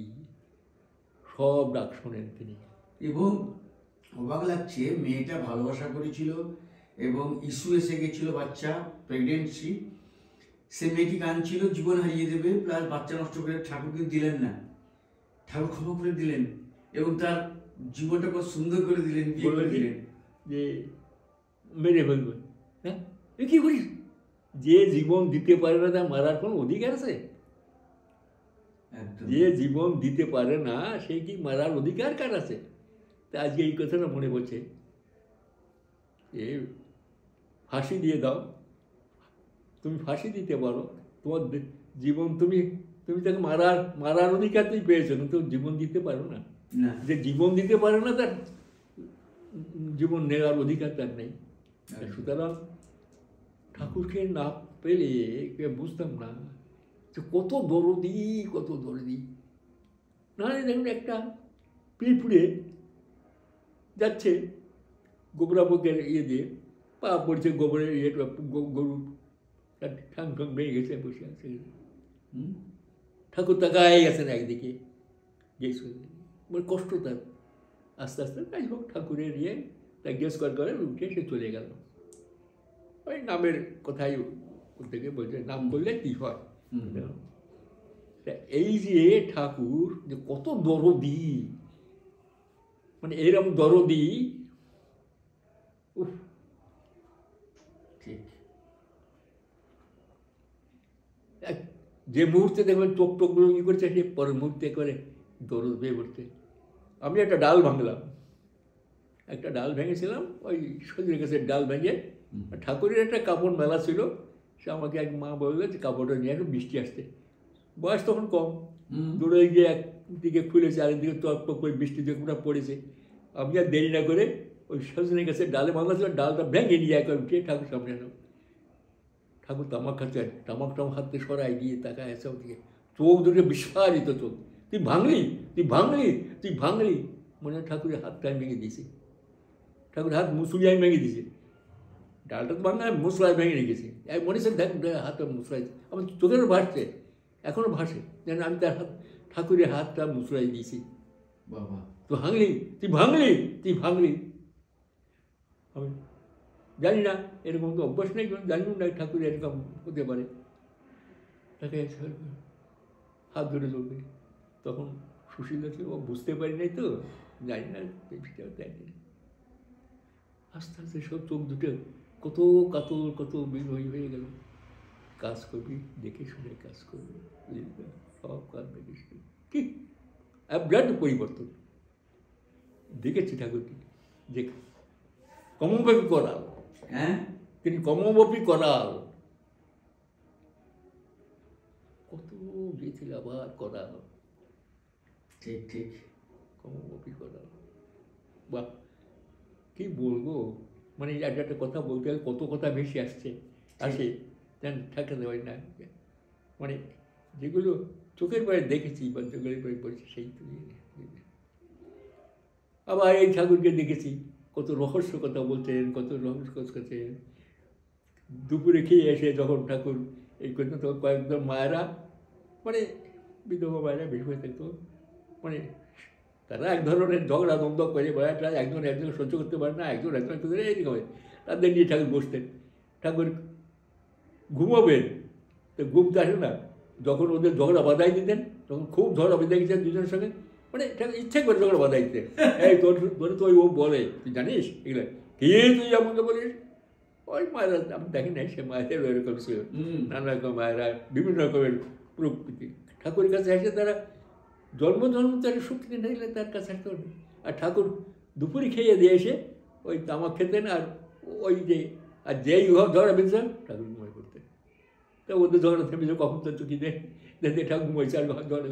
সব ডাক শোনেন তিনি। এবং অবাক লাগছে, মেয়েটা ভালোবাসা করেছিল এবং ইস্যু এসে গেছিল, বাচ্চা, প্রেগনেন্সি। সে মেয়েটি কাঁদছিল, জীবন হারিয়ে দেবে, প্লাস বাচ্চা নষ্ট করে ঠাকুরকে দিলেন না, ঠাকুর ক্ষমা করে দিলেন এবং তার জীবনটা কত সুন্দর করে দিলেন, বিয়ে করে দিলেন। যে মেরে ফেলবে, হ্যাঁ এ কি করিস? যে জীবন দিতে পারে না তার মারার কোনো অধিকার আছে? যে জীবন দিতে পারে না সে কি মারার অধিকার কার আছে? তা আজকে এই কথাটা মনে পড়ছে, যে ফাঁসি দিয়ে দাও, তুমি ফাঁসি দিতে পারো, তোমার জীবন, তুমি তাকে মারার অধিকার তুমি পেয়েছো, কিন্তু জীবন দিতে পারো না। যে জীবন দিতে পারে না তার জীবন নেওয়ার অধিকার তার নেই। সুতরাং ঠাকুরকে না পেলে বুঝতাম না যে কত দরদি, কত দরদি। না দেখুন, একটা পিঁপড়ে যাচ্ছে গোবরা বুকের ইয়ে দিয়ে, পা পড়ছে গোবরের ইয়েটা, গরু তার ঠাং ঠাং ভেঙে গেছে, বসে আছে। ঠাকুর তাকায় গেছেন একদিকে, গেছে কষ্ট তার। আস্তে আস্তে তাই হোক, ঠাকুরের ইয়ে তাই গেস করে উঠে সে চলে গেল। ওই নামের কথাই থেকে বলছে, নাম করলে কি হয়। এই যে ঠাকুর যে কত দরদি, মানে এরকম দরদি, উফ, ঠিক। যে মুহূর্তে দেখবেন চোখ টোকগুলো ই করছে, সে পরের মুহূর্তে করে দরদ বেয়ে পড়ছে। আমি একটা ডাল ভাঙলাম, একটা ডাল ভেঙেছিলাম, ওই সজনে গাছের ডাল ভেঙে, ঠাকুরের একটা কাপড় মেলা ছিল, সে আমাকে এক মা বললো যে কাপড়টা নিয়ে একটু বৃষ্টি আসতে। বয়স তখন কম, দূরে গিয়ে একদিকে খুলেছে, আরেকদিকে টক টক করে বৃষ্টি দিয়ে পড়েছে। আমি আর দেরি না করে ওই সজনে গাছের ডালে বাঁধা ছিল, ডালটা ভেঙে নিয়ে একবার উঠে ঠাকুর সামনে এলাম। ঠাকুর তামাক খাচ্ছেন, তামাক হাতে সরাই দিয়ে তাকায় আছে ওদিকে, চোখ দুটো বিস্ফারিত চোখ। তুই ভাঙলি, তুই ভাঙলি, তুই ভাঙলি। মনে হয় ঠাকুরের হাতটা আমি ভেঙে দিয়েছি, ঠাকুরের হাত মুসুলি আমি ভেঙে দিয়েছি। ডালটা তো ভাঙা, মুসলাই ভেঙে রেখেছি। এক মনে হচ্ছে দেখ হাতটা মুসলাই, আমার চোখেরও ভাসছে, এখনও ভাসে, যেন আমি তার ঠাকুরের হাতটা মুসলাই দিয়েছি। বাবা, তুই ভাঙলি, তুই ভাঙলি, তুই ভাঙলি। আমি জানি না, এরকম তো অভ্যাস নেই, জানিও না ঠাকুর এরকম হতে পারে। তাকে হাত ধরে চলবে। তখন সুশীল আছে, ও বুঝতে পারি নাই তো, জানি না, আস্তে আস্তে সব চোখ দুটো কত কাতর, কত বিনয়ী হয়ে গেল। কাজ করবি দেখে শুনে কাজ করবি, সব কাজ দেখে শুনে, কি বিরাট পরিবর্তন দেখেছি ঠাকুরকে, যে কমব্যাপী করাল। হ্যাঁ, তিনি কমব্যাপী করাল, কত গিয়েছিল আবার করাল। ঠিক ঠিক, কমব্যাপী করাল। বাহ, কি বলবো, মানে একটা কথা বলতে গেলে কত কথা ভেসে আসে, যেন ঠেকাতে হয় না। মানে যেগুলো চোখের বাইরে দেখেছি বা চোখের বাইরে বলছি, সেই তো। আবার এই ঠাকুরকে দেখেছি কত রহস্য কথা বলছেন, কত রহস্য করছেন। দুপুরে খেয়ে এসে যখন ঠাকুর এই করতেন, তখন কয়েকজন মায়েরা, মানে বিধবা মায়েরা বেশি হয়ে থাকতো, মানে তারা এক ধরনের ঝগড়া দ্বন্দ্ব করে, বেড়াটা একজন সহ্য করতে পারে না, একজন এইরকম হয়, তাদের নিয়ে ঠাকুর বসতেন। ঠাকুর ঘুমাবেন, তো ঘুমতে আসে না, যখন ওদের ঝগড়া বাধাই দিতেন, তখন খুব ঝগড়া বেঁধে গেছেন দুজনের সঙ্গে, মানে ইচ্ছে করে ঝগড়া বাধাই দিতেন। এই তোর তো ও বলে, তুই জানিস এগুলো, কে তুই আমাকে বলিস? ওই মায়েরা, আমি দেখি নাই, সে মায়ের এরকম ছিল, নানা রকম মায়েরা, বিভিন্ন রকমের প্রকৃতি। ঠাকুরের কাছে এসে তারা জন্ম তারা সুখ কিনে নিলে তার কাছে আসতে পারবে। আর ঠাকুর দুপুরে খেয়ে দিয়ে এসে ওই তামাক খেতেন, আর ওই যে আর যেই ঝগড়া বেঁধেছেন ঠাকুর ঘুমাই করতেন। তা ওদের ঝগড়া থেমেছে, কখন তো চুকি দেয় দেখে ঠাকুর ঘুমাইছে, আর ঝগড়া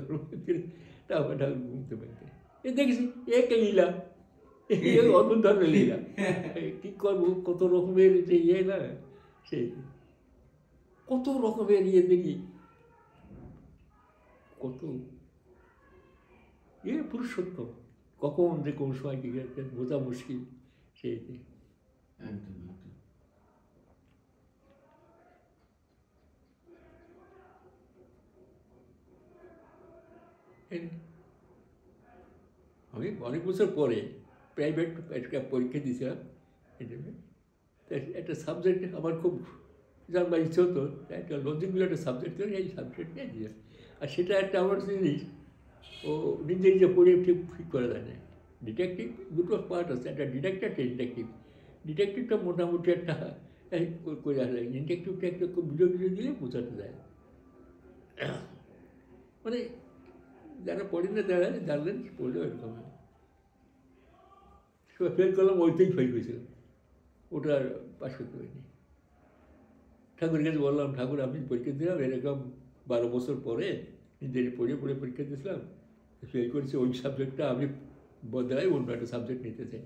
তারপর ঠাকুর ঘুমতে পারছে। এ দেখেছি এক লীলা, অদ্ভুত ধরনের লীলা। কী করবো, কত রকমের যে ইয়ে না, সেই কত রকমের ইয়ে দেখি, কত ইয়ে পুরুষোত্তম, কখন যে কোন সময় কি গেছে বোঝা মুশকিল। সেই একদম আমি অনেক বছর পরে প্রাইভেট একটা পরীক্ষা দিয়েছিলাম, একটা সাবজেক্ট আমার খুব জানবার ইচ্ছে হতো, একটা লজিকগুলো একটা সাবজেক্ট ছিল, এই সাবজেক্ট নিয়ে দিয়ে, আর সেটা একটা আমার জিনিস ও নিজে নিজে পড়ে ঠিক ঠিক করে দেয় না। ডিটেকটিভ দুটো পার্ট আছে, একটা ডিটেকটিভ একটা ডিটেকটিভ। ডিটেকটিভটা মোটামুটি একটা করে আসে, ডিটেকটিভটা একটা খুব ভিডিও ভিডিও দিলে বোঝাতে যায়। মানে যারা পড়েন না তারা জানলেন পড়লেও এরকম হয়। ফেল করলাম, ওইটাই ফেল করেছিলাম, ওটা আর পাস করতে পারিনি। ঠাকুরের কাছে বললাম, ঠাকুর আমি পরীক্ষা দিলাম এরকম 12 বছর পরে নিজের পড়ে পড়ে পরীক্ষা দিয়েছিলাম, ফেল করেছি, ওই সাবজেক্টটা আমি বদলাই অন্য একটা সাবজেক্ট নিতে চাই।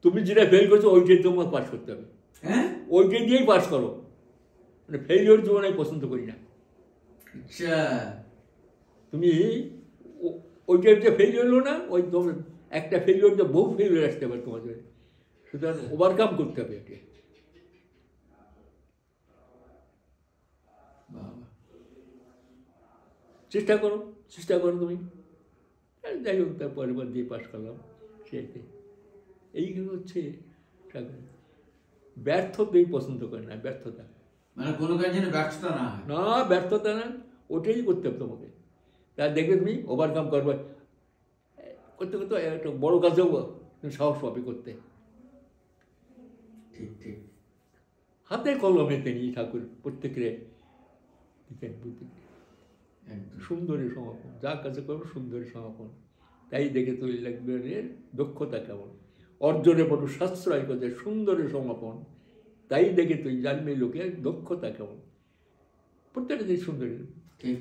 তুমি যেটা ফেল করছো ওইটাই তোমার পাস করতে হবে, হ্যাঁ ওইটাই দিয়েই পাস করো, মানে ফেলিওর জীবন আমি পছন্দ করি না। আচ্ছা, তুমি ওইটা যে ফেলিওর হলো না, ওই তোমার একটা ফেলিওর যে বহু ফেলিওর আসতে পারে তোমাদের, সুতরাং ওভারকাম করতে হবে এটা। চেষ্টা করো তুমি। যাই হোক, তারপরে বার দিয়ে পাস করলাম। সেটাই এইগুলো হচ্ছে ব্যর্থতাই পছন্দ করে না, ব্যর্থতা মানে কোনো কাজ যেন ব্যর্থতা না হয়। না, ব্যর্থতা না, ওটাই করতে হবে তোমাকে। তা দেখবে তুমি ওভারকাম করবে, করতে করতে একটা বড় কাজেও সাহস পাবে করতে। ঠিক ঠিক, হাতে কলমে তিনি ঠাকুর প্রত্যেকের দিতেন বুদ্ধি। সুন্দরী সমাপন, যা কাছে করবো সুন্দরী সমাপন, তাই দেখে তৈরি লাগবে দক্ষতা কেমন, অর্জনে বড় সাশ্রয় করছে সুন্দরী সমাপন, তাই দেখে তুই জানবে লোকের দক্ষতা কেমন। প্রত্যেকটা জিনিস সুন্দরী, ঠিক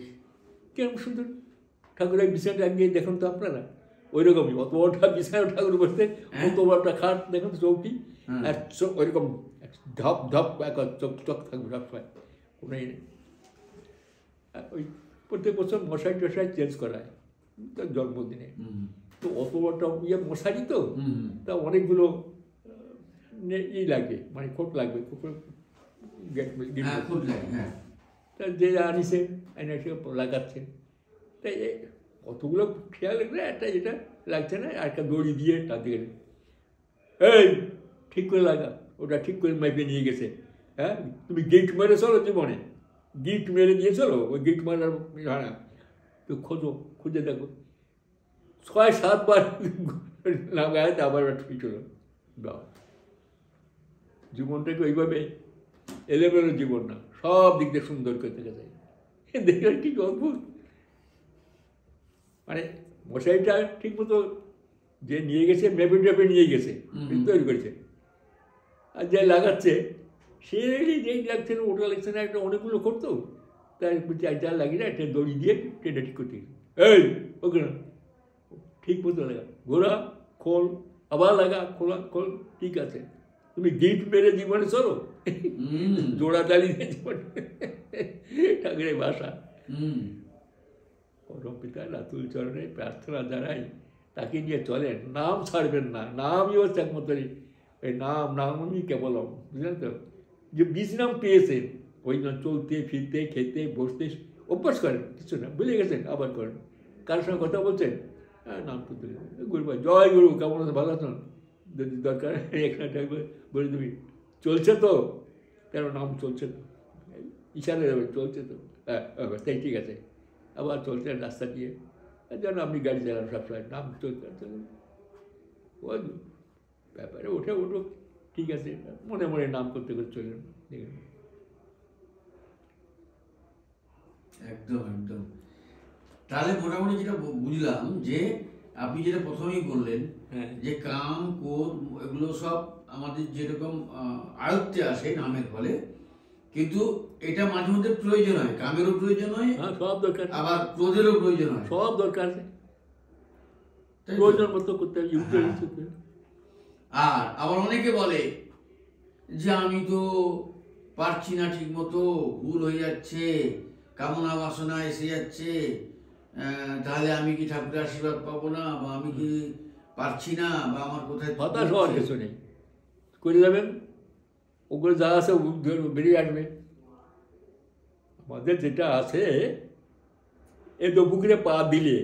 কেমন সুন্দর। ঠাকুরের বিছানাটা গিয়ে দেখুন তো আপনারা, ওই রকমই অত বড়টা বিছানা ঠাকুর বসতে, অত বড়টা খাট দেখুন তো, চৌকি, আর ওইরকম ধপ ধপ চোখ চোখ থাকবে সবসময়, কোনো নেই। ওই প্রত্যেক বছর মশারি টশারি চেঞ্জ করায় তার জন্মদিনে, তো অত বড়টা ইয়ে মশারি তো, তা অনেকগুলো লাগে, মানে খোট লাগবে, তা যে আনিছে এনে সে লাগাচ্ছে, তাই কতগুলো খেয়াল লাগবে, একটা যেটা লাগছে না, আর একটা দড়ি দিয়ে তার দিকে, এই ঠিক করে লাগা, ওটা ঠিক করে মাইপে নিয়ে গেছে। হ্যাঁ, তুমি গিট মেরে চলো জীবনে, গিট মেরে দিয়ে চলো, ওই গিট মারার না, তো খোঁজো, খুঁজে দেখো, 6-7 বার লাগায়, আবার ঠিক হলো। জীবনটাকে ওইভাবে এলোমেলো জীবন না, সব দিক দিয়ে সুন্দর করতে গেছে, দেখলে ঠিক অদ্ভুত। মানে মশারিটা ঠিক মতো যে নিয়ে গেছে, মেপে টেপে নিয়ে গেছে, তৈরি করেছে, আর যে লাগাচ্ছে সে যেই লাগছে না, ওটা লাগছে না, একটা অনেকগুলো করতো, তাই যা লাগিয়ে না একটা দড়ি দিয়ে ট্রেনটা ঠিক করতে গেছে। এই ওকে না, ঠিক মতো লাগা, ঘোরা খোল, আবার লাগা, খোলা খোল, ঠিক আছে। তুমি গিট মেরে জীবনে চলো, জোড়া তালি দিয়ে জীবনে, ঠাকুরের ভাষা। পরম পিতা রাতুল চরণে প্রার্থনা জানাই, তাকে নিয়ে চলেন, নাম ছাড়বেন না, নামই হচ্ছে একমাত্র, এই নামই কেবলম, বুঝলেন তো, যে বীজ নাম পেয়েছেন, ওই না চলতে ফিরতে খেতে বসতে অভ্যাস করেন, কিছু না, ভুলে গেছেন আবার করেন, কার সঙ্গে কথা বলছেন, হ্যাঁ নাম তুলতে, গুরু জয় গুরু, কেমন আছে, ভালো আছেন, যদি দরকার এখানে থাকবে বলে তুমি, চলছে তো, কেন নাম চলছে তো, ইশারা যাবে, চলছে তো, হ্যাঁ তাই ঠিক আছে, আবার চলছে রাস্তা দিয়ে, যেন আপনি গাড়ি চালান সবসময় নাম চলতে, ওই ব্যাপারে ওঠে ঠিক আছে, মনে মনে নাম করতে করতে চললেন। একদম একদম। তাহলে মোটামুটি যেটা বুঝলাম, যে আপনি যেটা প্রথমেই বললেন, যে কাম ক্রোধ এগুলো সব আমাদের যেরকম আয়ত্তে আসে নামের ফলে, কিন্তু এটা মাঝে মধ্যে প্রয়োজন হয়, কামেরও প্রয়োজন হয়, হ্যাঁ, সব দরকার, আবার ক্রোধেরও প্রয়োজন হয়। সব দরকার, তাই তো? প্রয়োজন মতো করতে হবে, ইউজ হ্যাঁ। করতে হবে। আর আবার অনেকে বলে যে আমি তো পারছি না ঠিক মতো, ভুল হয়ে যাচ্ছে, কামনা বাসনা এসে যাচ্ছে, তাহলে আমি কি ঠাকুরের আশীর্বাদ পাবো না, বা আমি কি পারছি না, বা আমার কোথায় ত্রুটি হতাশ হওয়ার হচ্ছে? কিছু নেই, করে যাবেন, ওগুলো যা আছে বেরিয়ে আসবে। আমাদের যেটা আছে, এই পুকুরে পা দিলে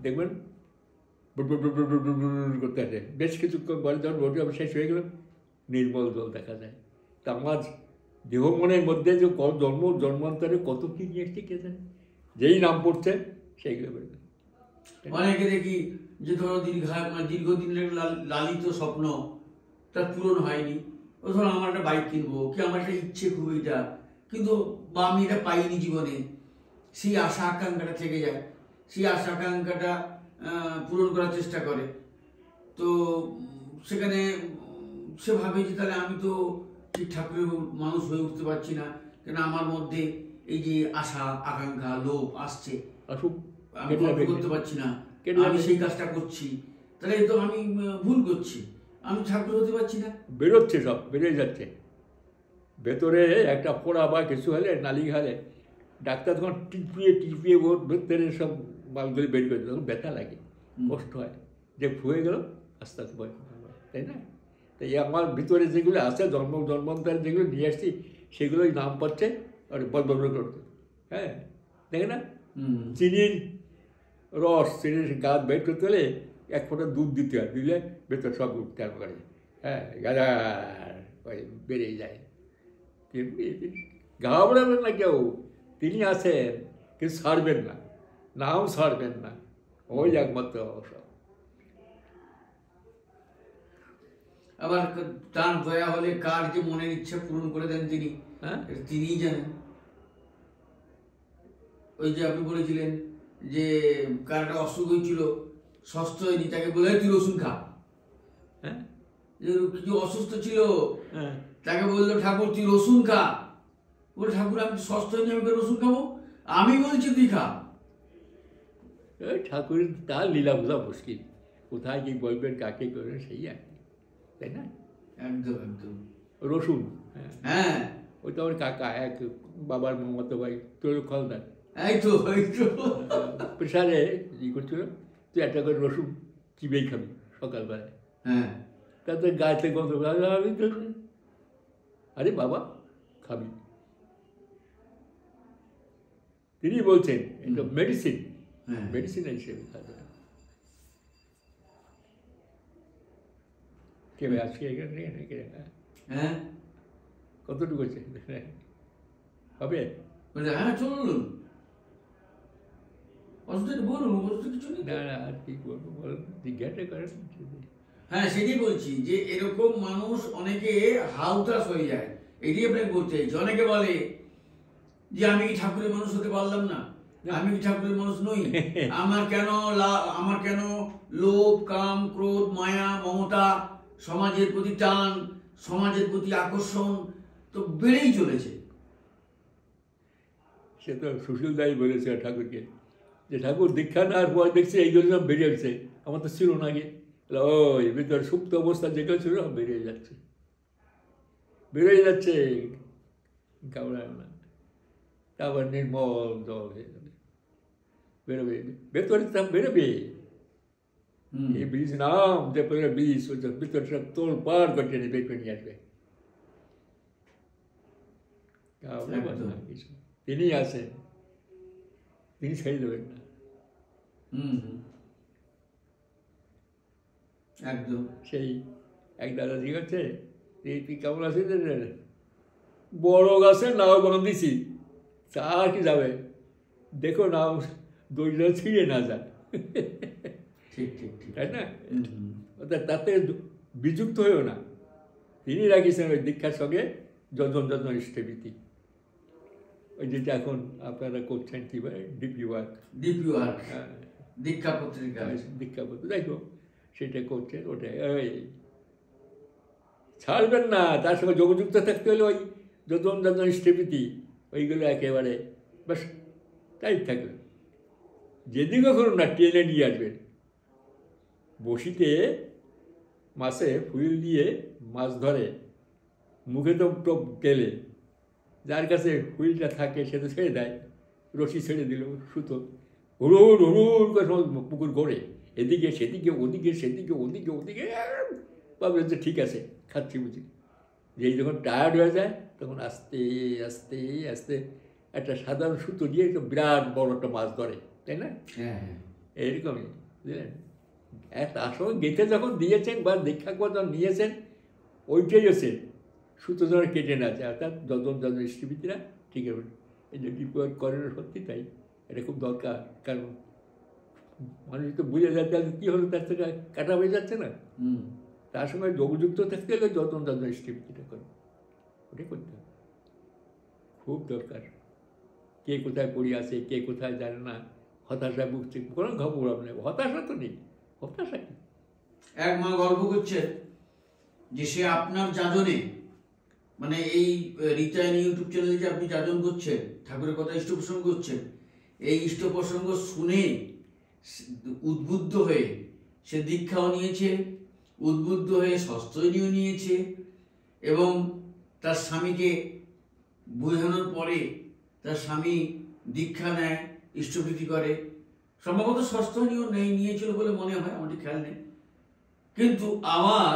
দেখবেন বুড় বুড় বুড় বুড় বুড় বুড় বুড় বুড় করতে আছে, বেশ কিছুক্ষণ পরে যখন রোটি শেষ হয়ে গেল, নির্মল জল দেখা যায়। তা আমার দেহ মনের মধ্যে যে জন্মান্তরে কত কী নিয়ে এসছে কে জানে, যেই নাম পড়ছে সেইগুলো বেরোবে। অনেকে দেখি যে ধরো দীর্ঘদিনের লালিত স্বপ্ন তার পূরণ হয়নি। ও ধরো আমার একটা বাইক কিনবো, কি আমার একটা ইচ্ছে খুব এটা, কিন্তু বা আমি এটা পাইনি জীবনে, সেই আশা আকাঙ্ক্ষাটা থেকে যায়, সেই আশা আকাঙ্ক্ষাটা পূরণ করার চেষ্টা করে। তো সেখানে সে ভাবে যে তাহলে আমি তো ঠিক ঠাকুরের মানুষ হয়ে উঠতে পারছি না, কেন আমার মধ্যে এই যে আশা আকাঙ্ক্ষা লোভ আসছে, আসুক, আমি কল্পনা করতে পারছি না, আমি সেই কাজটা করছি, তাহলে তো আমি ভুল করছি, আমি ঠাকুর হতে পারছি না। বেরোচ্ছে, সব বেরিয়ে যাচ্ছে। ভেতরে একটা ফোড়া বা কিছু হলে, নালি হলে, ডাক্তার তখন টিপিয়ে ওর ভেতরে সব মালগুলি বের করে তখন ব্যথা লাগে, কষ্ট হয়, যে হয়ে গেল আস্তে আস্তে ভয়, তাই না? তাই আমার ভিতরে যেগুলো আছে জন্মান্তরে যেগুলো নিয়ে আসছি, সেগুলোই নাম পাচ্ছে আর বদল করতে। হ্যাঁ, দেখে না, চিনির রস, চিনির গাছ বের করতে হলে 1 ফোঁটা দুধ দিতে হয়, দিলে ভেতর সব উঠতে করে, হ্যাঁ, গাজার বেরিয়ে যায়। ঘাবড়াবেন না কেউ, তিনি আছেন, কিন্তু ছাড়বেন না, নাম ছাড়বেন না, ওই একমাত্র সব। আবার তার দয়া হলে কার যে মনের ইচ্ছা পূরণ করে দেন তিনি, হ্যাঁ, তিনিই জানেন। ওই যে আপনি বলেছিলেন যে কার একটা অসুখ হয়েছিল, সুস্থ হয়নি, তাকে বলে তুই রসুন খা। হ্যাঁ, যে কিছু অসুস্থ ছিল, হ্যাঁ, তাকে বললো ঠাকুর তুই রসুন খা, বলে ঠাকুর আমি তো সুস্থ হয়নি, আমি রসুন খাবো, আমি বলছি তুই খা। ওই ঠাকুরের তার লীলা বোঝা মুশকিল, কোথায় কি বলবেন, কাকে করবেন, সেই আর কি, তাই না? একদম একদম। রসুন, হ্যাঁ, হ্যাঁ, ওই তো আমার কাকা, এক বাবার মতো ভাই, তোর খলদার, এই তো প্রেশারে ই করছিল, তুই একটা করে রসুন চিবেই খাবি সকালবেলায়, হ্যাঁ, তাতে গাছে গন্ধ, আমি তো, আরে বাবা খাবি। তিনি বলছেন এটা মেডিসিন, হ্যাঁ। মেডিসিন হিসেবে খাবে। কেবে আজকে এখানে নাকি, হ্যাঁ, কতটুকু আছে হবে? বলে হ্যাঁ চলুন, অসুবিধা বলুন, অসুবিধা কিছু নেই। না না, আর কি করবো বলুন, জিজ্ঞাসা করেন। হ্যাঁ সেটাই বলছি যে এরকম মানুষ অনেকে হাউতাস হয়ে যায়, এটাই আপনাকে বলতে চাইছি। অনেকে বলে যে আমি কি ঠাকুরের মানুষ হতে পারলাম না, আমি কি ঠাকুরের মানুষ নই, আমার কেন লোভ কাম ক্রোধ মায়া মমতা, সমাজের প্রতি টান, সমাজের প্রতি আকর্ষণ তো বেড়েই চলেছে। সে তো সুশীল দাই বলেছে ঠাকুরকে, যে ঠাকুর দীক্ষা নেওয়ার পর দেখছি এই জন্য বেড়ে উঠছে, আমার তো ছিল না আগে। ওই ভিতরে সুপ্ত অবস্থা যেগুলো ছিল বেরিয়ে যাচ্ছে, বেরোয় যাচ্ছে, ঘাবড়ায় না, তারপর নির্মল জল হয়ে যাবে, বেরোবে, ভেতরে তা বেরোবে। এই বীজ নাম যে বীজ ভিতরে সব তোল পার করতে বের করে নিয়ে আসবে। তিনি আছেন, তিনি ছেড়ে দেবেন না। একদম। সেই এক দাদা জিজ্ঞাসা, তুই কেমন আছিস? বড় গাছে নাও বাঁধিছি, আর কি যাবে, দেখো নাও দড়িটা ছিঁড়ে না যায়, ঠিক ঠিক ঠিক, তাই না? তাতে বিযুক্ত হয়েও না। তিনি রাখিয়েছেন ওই দীক্ষার সঙ্গে যজন যজন ইষ্টভীতি, ওই যেটা এখন আপনারা করছেন কি বলে ডিপি ওয়ার্ক, দীক্ষা পত্রিকা, দীক্ষা পত্র, দেখো সেটা করছেন, ওটাই ওই ছাড়বেন না। তার সঙ্গে যোগযুক্ত থাকতে হলে ওই যতন যতন স্টেপিতি ওইগুলো একেবারে বাস তাই থাকবে। যেদিকে করুন না টেনে নিয়ে আসবেন। বসিতে মাছে হুইল দিয়ে মাছ ধরে, মুখে তো টোপ গেলে যার কাছে হুইলটা থাকে সে তো ছেড়ে দেয়, রশি ছেড়ে দিল, সুতো হুড়ুর হুড়ুর করে সব পুকুর ঘোরে, এদিকে সেদিকে ওদিকে সেদিকে ওদিকে ওদিকে, ভাবলেন যে ঠিক আছে খাচ্ছি বুঝি। যেই যখন টায়ার্ড হয়ে যায় তখন আস্তে আস্তে আস্তে একটা সাধারণ সুতো দিয়ে একটা বিরাট বড় একটা মাছ ধরে, তাই না? হ্যাঁ, এইরকমই বুঝলেন। তার সঙ্গে গেঁথে যখন দিয়েছেন বা দীক্ষা করে যখন নিয়েছেন, ওইটাই হচ্ছে সুতো ধরে কেটে না যায়, অর্থাৎ যজন যজন স্ত্রীবিদরা ঠিক আছে। এই যে ডিপ্লয়েড করেন সত্যি তাই, এটা খুব দরকার। কারণ মানুষ তো বুঝে যায় তাহলে কী হলো, তার থেকে কাটা হয়ে যাচ্ছে না। তার সঙ্গে যোগযুক্ত থাকতে গেলে যতন যজন স্ত্রীবিদ্যা করে ওটাই করতে হবে, খুব দরকার। কে কোথায় পড়ে আছে, কে কোথায় জানে না, হতাশায় ভুগছে, কোনো খবর নেই, হতাশা তো নেই, হতাশা কি? এক মা গল্প করছে যে সে আপনার যাজনে, মানে এই রিটার্ন ইউটিউব চ্যানেলে যে আপনি যাজন করছেন, ঠাকুরের কথা ইষ্ট প্রসঙ্গ করছেন, এই ইষ্ট প্রসঙ্গ শুনে উদ্বুদ্ধ হয়ে সে দীক্ষাও নিয়েছে, উদ্বুদ্ধ হয়ে ষষ্ঠনীও নিয়েছে, এবং তার স্বামীকে বোঝানোর পরে তার স্বামী দীক্ষা নেয়, ইষ্টভীতি করে। সম্ভবত ষষ্ঠনীও নিয়েছিল বলে মনে হয়, আমার ঠিক খেয়াল নেই। কিন্তু আবার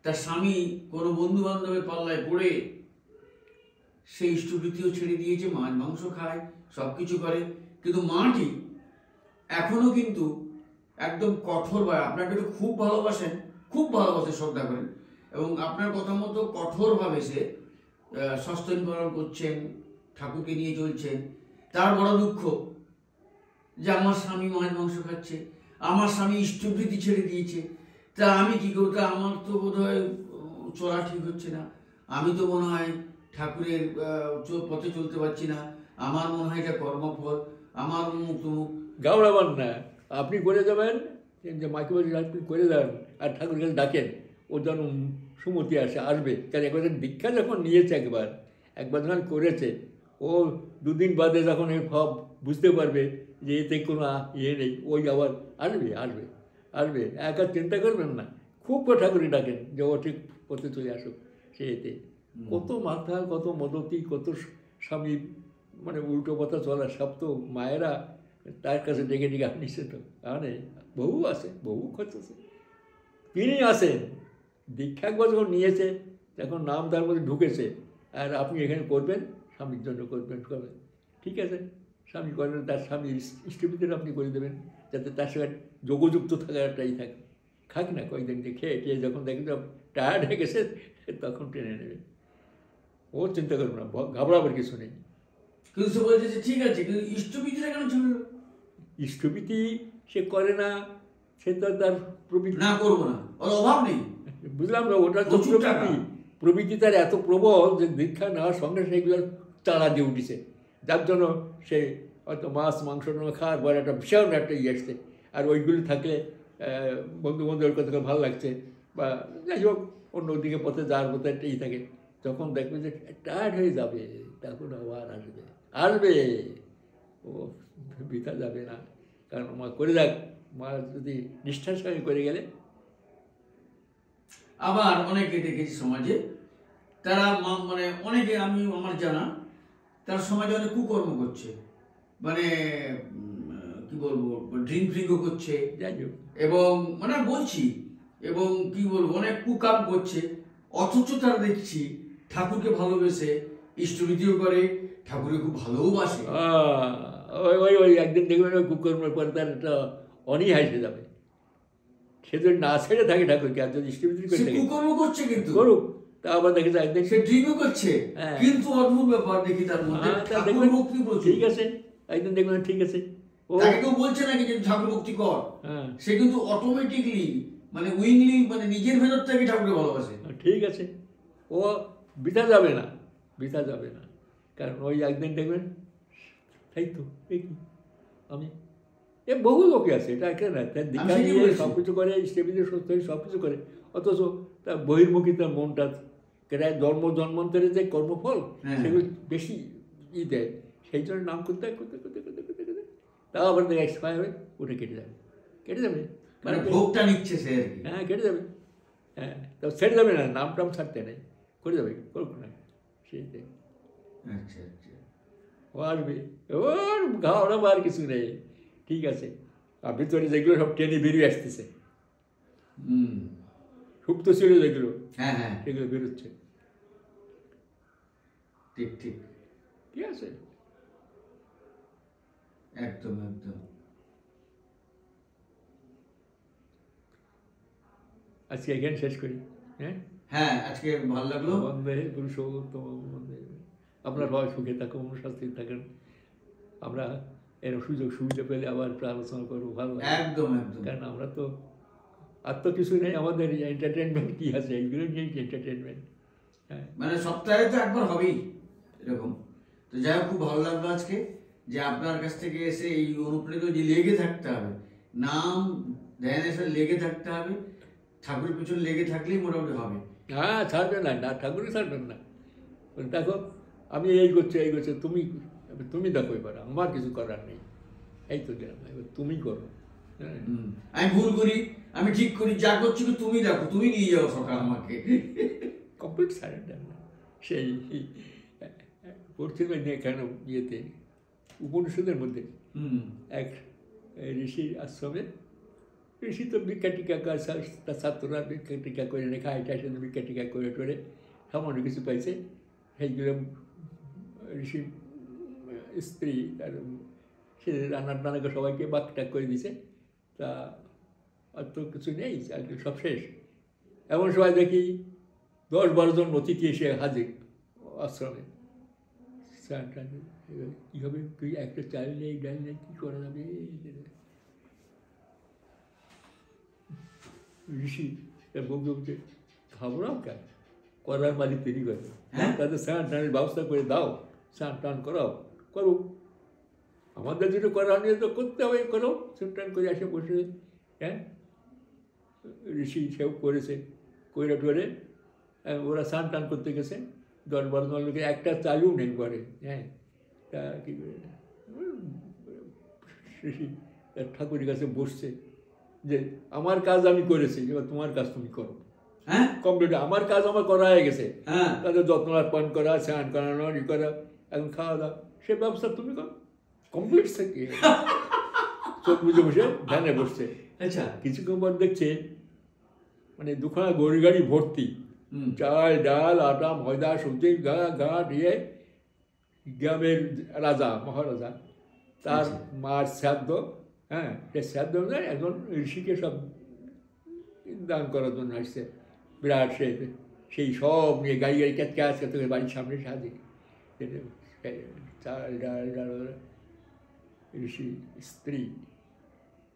তার স্বামী কোনো বন্ধু বান্ধবের পাল্লায় পড়ে সেই ইষ্টভীতিও ছেড়ে দিয়েছে, মাছ মাংস খায়, সব কিছু করে। কিন্তু মাটি এখনো কিন্তু একদম কঠোর, বা আপনাকে তো খুব ভালোবাসেন, খুব ভালোবাসে, শ্রদ্ধা করেন, এবং আপনার কথা মতো কঠোরভাবে সে ষষ্ঠনী পালন করছেন, ঠাকুরকে নিয়ে চলছেন। তার বড় দুঃখ যে আমার স্বামী মাছ মাংস খাচ্ছে, আমার স্বামী ইষ্টভীতি ছেড়ে দিয়েছে, তা আমি কি করব? তা আমার তো বোধ হয় চলা ঠিক হচ্ছে না, আমি তো মনে হয় ঠাকুরের পথে চলতে পারছি না, আমার মনে হয় এটা কর্মফল, আমার মুখ মুখ গাওড়াবার না, আপনি করে যাবেন, যে মাকে বলছেন আপনি করে যাবেন, আর ঠাকুরের কাছে ডাকেন, ও যেন সুমতি আসবে। কারণ একবার দীক্ষা যখন নিয়েছে, একবার যখন করেছে, ও দুদিন বাদে যখন এই ভাব বুঝতে পারবে যে এতে কোনো ইয়ে নেই, ওই আবার আসবে আসবে আসবে। একা চিন্তা করবেন না, খুব ঠাকুরে ডাকেন যে ও ঠিক পথে চলে আসুক। সে এতে কত মাথা, কত মদতি, কত স্বামী মানে উল্টো পথা চলা, সব তো মায়েরা তার কাছে ডেকে ডেকে আনিছে, তো আনে, বহু আছে, বহু খরচ আছে। তিনি আসেন দীক্ষা একবার যখন নিয়েছে, তখন নাম তার মধ্যে ঢুকেছে, আর আপনি এখানে করবেন, স্বামীর জন্য করবেন, ঠিক আছে। স্বামী করেন, তার স্বামী ইষ্টভীতির আপনি করে দেবেন, যাতে তার সঙ্গে যোগযুক্ত থাকাটাই থাকে। খাক না কয়েকদিন খেয়ে টেয়ে যখন দেখবেন টায়ার্ড হয়ে গেছে, তখন টেনে নেবে। ও চিন্তা করবে না, ঘাবড়াবার কিছু নেই। কিন্তু সে বলছে যে ঠিক আছে, কিন্তু ইষ্টভীতিটা কেন চলল? ইষ্টভীতি সে করে না, সে তো তার প্রবৃত্তি না করবো না, ওর অভাব নেই, বুঝলাম না, ওটা তো প্রবৃত্তি। প্রবৃত্তি তার এত প্রবল যে দীক্ষা নেওয়ার সঙ্গে সেগুলো তাড়া দিয়ে উঠেছে, যার জন্য সে হয়তো মাছ মাংস খাওয়ার পর একটা ভীষণ একটা ইয়ে আসছে। আর ওইগুলো থাকলে বন্ধু বান্ধবের কথা ভালো লাগছে, বা যাই হোক অন্যদিকে পথে যাওয়ার মতো একটা ই থাকে, যখন দেখবে যে টায়ার্ড হয়ে যাবে, তখন আবার আসবে আসবে, ও বৃথা যাবে না। কারণ মা করে যাক, মা যদি নিষ্ঠার সঙ্গে করে গেলে। আবার অনেকে দেখেছি সমাজে, তারা মানে অনেকে, আমি আমার জানা, তারা সমাজে অনেক কুকর্ম করছে, মানে কি বলবো, ড্রিঙ্ক ফ্রিঙ্কও করছে, যাই হোক, এবং মানে বলছি, এবং কি বলবো, অনেক কুকাম করছে, অথচ তারা দেখছি ঠাকুরকে ভালোবেসে ইষ্টভীতিও করে, ঠাকুরকে খুব ভালোবাসে। ওই ওই ওই একদিন দেখবেন ওই কুকর্মের পরে তার একটা অনীহা এসে যাবে, সে যদি না ছেড়ে থাকে ঠাকুরকে, আর যদি ইষ্টভীতি করে থাকে, কুকর্ম করছে কিন্তু করুক, তা আবার দেখে যায় একদিন সে ড্রিঙ্কও করছে, কিন্তু অদ্ভুত ব্যাপার দেখি তার মধ্যে ঠাকুর ভক্তি প্রচুর। ঠিক আছে, একদিন দেখবেন ঠিক আছে, ও তাকে কেউ বলছে নাকি যে ঠাকুর ভক্তি কর, সে কিন্তু অটোমেটিকলি মানে উইংলি, মানে নিজের ভেতর থেকে ঠাকুরকে ভালোবাসে। ঠিক আছে, ও বৃথা যাবে না, বৃথা যাবে না। কারণ ওই একদিন দেখবেন তাই তো, আমি বহু লোকে আছে, এটা একে না, তার দীক্ষা নিয়ে সব কিছু করে, স্টেবিলিটি সুস্থ হয়ে সব কিছু করে, অথচ তার বহির্মুখী তার মনটা জন্ম জন্মান্তরে যে কর্মফল হ্যাঁ। সেগুলো বেশি দেয়, সেই জন্য নাম করতে করতে করতে করতে করতে করতে তাও আবার দেখে এক্সপায়ার হয়ে ওটা কেটে যাবে মানে ভোগটা নিচ্ছে সে আর কি। হ্যাঁ কেটে যাবে, হ্যাঁ তাও ছেড়ে যাবে না, নাম টাম ছাড়তে নেই, করে যাবে, করুক না সেইটাই। আচ্ছা আচ্ছা। ও আসবে, ওর ঘাওড়া আর কিছু নেই, ঠিক আছে। আর ভিতরে যেগুলো সব টেনে বেরিয়ে আসতেছে, সুপ্ত ছিল যেগুলো, হ্যাঁ হ্যাঁ সেগুলো বেরোচ্ছে, ঠিক ঠিক ঠিক আছে। একদম একদম। আজকে এখানে শেষ করি। হ্যাঁ হ্যাঁ, আজকে ভালো লাগলো। বন্দে পুরুষোত্তম বন্দে। আপনার সবাই সুখে থাকুন, শাস্তি থাকেন, আমরা এরকম সুযোগ সুবিধা পেলে আবার আলোচনা করবো, ভালো লাগে। একদম একদম। কারণ আমরা তো আর তো কিছু নেই, আমাদের এন্টারটেনমেন্ট কি আছে, এইগুলো নিয়েই এন্টারটেনমেন্ট। হ্যাঁ মানে সপ্তাহে তো একবার হবেই এরকম। তো যাই হোক, খুব ভালো লাগলো আজকে যে আপনার কাছ থেকে এসে এই অনুপ্রেরিত যে লেগে থাকতে হবে, নাম ধ্যান এসে লেগে থাকতে হবে, ঠাকুরের পিছনে লেগে থাকলেই মোটামুটি হবে। হ্যাঁ ছাড়বেন না, না ঠাকুরই ছাড়বেন না। দেখো আমি এই করছি তুমি তুমি দেখো, এবার আমার কিছু করার নেই, এই তো গেলাম, এবার তুমি করো। হ্যাঁ আমি ভুল করি, আমি ঠিক করি, যা করছি তুমি দেখো, তুমি নিয়ে যাও সকাল আমাকে। কমপ্লিট সারেন্ডার না। সেই পড়ছিলেন এখানে ইয়েতে উপনিষদের মধ্যে এক ঋষির আশ্রমে, ঋষি তো ভিক্ষা টিকা তার ছাত্ররা ভিক্ষা টিকা করে রেখা এটা সাথে ভিক্ষা টিকা করে টোরে সামান্য কিছু পাইছে, সেইগুলো ঋষির স্ত্রী তার সে রান্নার টানাকে সবাইকে বাকটাক করে দিছে, তা আর তো কিছু নেই, আর সব শেষ। এমন সময় দেখি 10-12 জন অতিথি এসে হাজির আশ্রমে। কী হবে, তুই একটা চাল নেই, ডাল নেই, কী করা যাবে? ঋষি তার বলতে বলতে ঘাবড়াও কেন, করার মালিক তৈরি করে, হ্যাঁ তাদের স্নান টানের ব্যবস্থা করে দাও, স্নান টান করাও, করো, আমাদের যেটা করার নিয়ে তো করতে হবে, করো, স্নান টান করে এসে বসে। হ্যাঁ ঋষি সেও করেছে, কইরা টরে ওরা স্নান টান করতে গেছে, 10-12 জন লোকে একটা চালু নেই ঘরে। হ্যাঁ তা কী করে ঋষি ঠাকুরের কাছে বসছে যে আমার কাজ আমি করেছি, এবার তোমার কাজ তুমি করো। হ্যাঁ কমপ্লিট, আমার কাজ আমার করা হয়ে গেছে, হ্যাঁ তাদের যত্ন পান করা, স্নান করানো, ই করা, এখন খাওয়া দাওয়া, সে ব্যবস্থা তুমি করো, কমপ্লিট থেকে চোখ বুঝে বসে ধ্যানে বসছে। আচ্ছা। কিছুক্ষণ পর দেখছে মানে দুখানা গরু গাড়ি ভর্তি, চাল ডাল আটা ময়দা সবজি গা দিয়ে গ্রামের রাজা মহারাজা তার মার শ্রাদ্ধ, হ্যাঁ সে শ্রাদ্ধ অনুযায়ী একজন ঋষিকে সব দান করার জন্য আসছে, বিরাট সেই সব নিয়ে গাড়ি ক্যাচকে আজকে তোকে বাড়ির সামনে সাজে চাল ডাল ডাল। ঋষি স্ত্রী,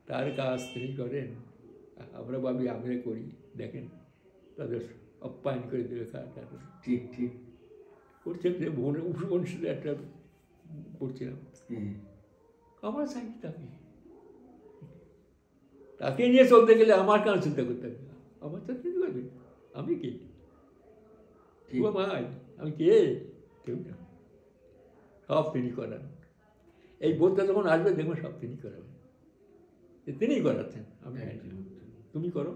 তার কাজ স্ত্রী করেন, আমরা ভাবি আমরা করি, দেখেন তাদের আপ্যায়ন করে দিলে খাওয়া। ঠিক ঠিক করছে অনুষ্ঠিত একটা করছিলাম, আমার চাইছি তাকে নিয়ে চলতে গেলে আমার কেন চিন্তা করতে হবে, আমার তো চিন্তা করবে, আমি কে, ভাই আমি কে, কেউ না, সব তিনি করান। এই বোধটা যখন আসবে দেখবেন সব তিনি করাবেন, তিনিই করাচ্ছেন, আমি তুমি করো,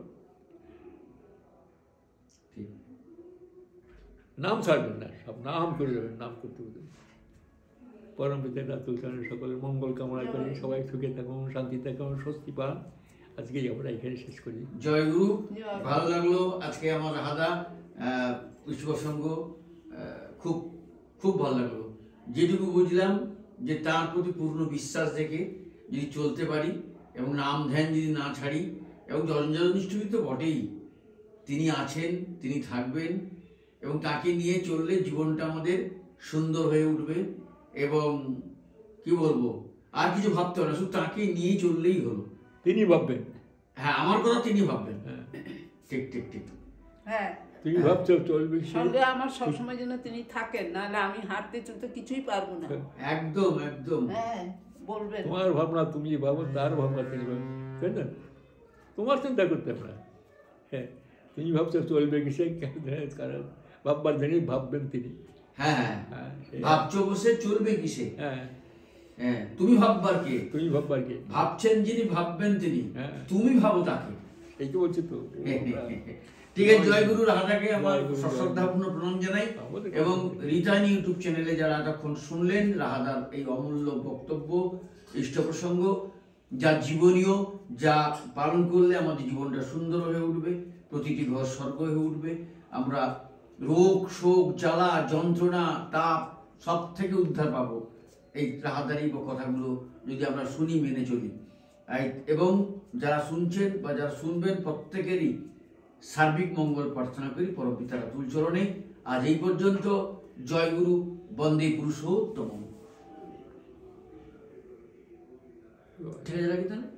নাম ছাড়বেন না, সব নাম করে যাবেন, নাম করতে করতে। পরম পিতা তুলসী সকলের মঙ্গল কামনা করি, সবাই সুখে থাকুন, শান্তি থাকুন, স্বস্তি পান। আজকেই আমরা এখানে শেষ করি। জয় গুরু। ভালো লাগলো আজকে আমার হাদা পুষ্পসঙ্গ, খুব খুব ভালো লাগলো। যেটুকু বুঝলাম যে তার প্রতি পূর্ণ বিশ্বাস রেখে যদি চলতে পারি এবং নাম ধ্যান যদি না ছাড়ি, এবং জঞ্জালনিষ্ঠই তো বটেই, তিনি আছেন, তিনি থাকবেন, এবং তাকে নিয়ে চললে জীবনটা আমাদের সুন্দর হয়ে উঠবে। এবং কি বলবো, আর কিছু ভাবতে হবে না, শুধু তাকে নিয়েই চললেই হলো। তিনি ভাববেন, হ্যাঁ আমার কথা তিনি ভাববেন। ঠিক ঠিক ঠিক। হ্যাঁ তুমি ভাবছো চলবে, সঙ্গে আমার সবসময় যেন তিনি থাকেন, নাহলে আমি হাঁটতে চলতে কিছুই পারবো না। একদম একদম। হ্যাঁ বলবেন, তোমার ভাবনা তুমি ভাবো, তার ভাবনা তিনি ভাবেন, তাই না? তোমার চিন্তা করতে আমরা, হ্যাঁ তুমি ভাবছো চলবে কিসে, কারণ ভাববার জানি ভাববেন তিনি। হ্যাঁ হ্যাঁ, হ্যাঁ, ভাবছো বসে চলবে কিসে, হ্যাঁ, হ্যাঁ তুমি ভাববার কে, তুমি ভাববার কে, ভাবছেন যিনি ভাববেন তিনি, হ্যাঁ। তুমি ভাবো তাকে। এই তো বলছি তো। ঠিক আছে, জয়গুরু রাধাকে আমার জয়গুরু, সশ্রদ্ধাপূর্ণ প্রণাম জানাই। আমাদের এবং রিটার্ন ইউটিউব চ্যানেলে যারা এতক্ষণ শুনলেন রাহাদার এই অমূল্য বক্তব্য, ইষ্ট প্রসঙ্গ, যা জীবনীয়, যা পালন করলে আমাদের জীবনটা সুন্দর হয়ে উঠবে, প্রতিটি ঘর স্বর্গ হয়ে উঠবে, আমরা রোগ শোক জ্বালা যন্ত্রণা তাপ সব থেকে উদ্ধার পাবো এই রাহাদার এই কথাগুলো যদি আমরা শুনি, মেনে চলি। এবং যারা শুনছেন বা যারা শুনবেন প্রত্যেকেরই সার্বিক মঙ্গল প্রার্থনা করি পরমপিতার অতুল চরণে। আজ এই পর্যন্ত। জয় গুরু, বন্দে পুরুষোত্তম। ঠিক আছে রাখি তাহলে।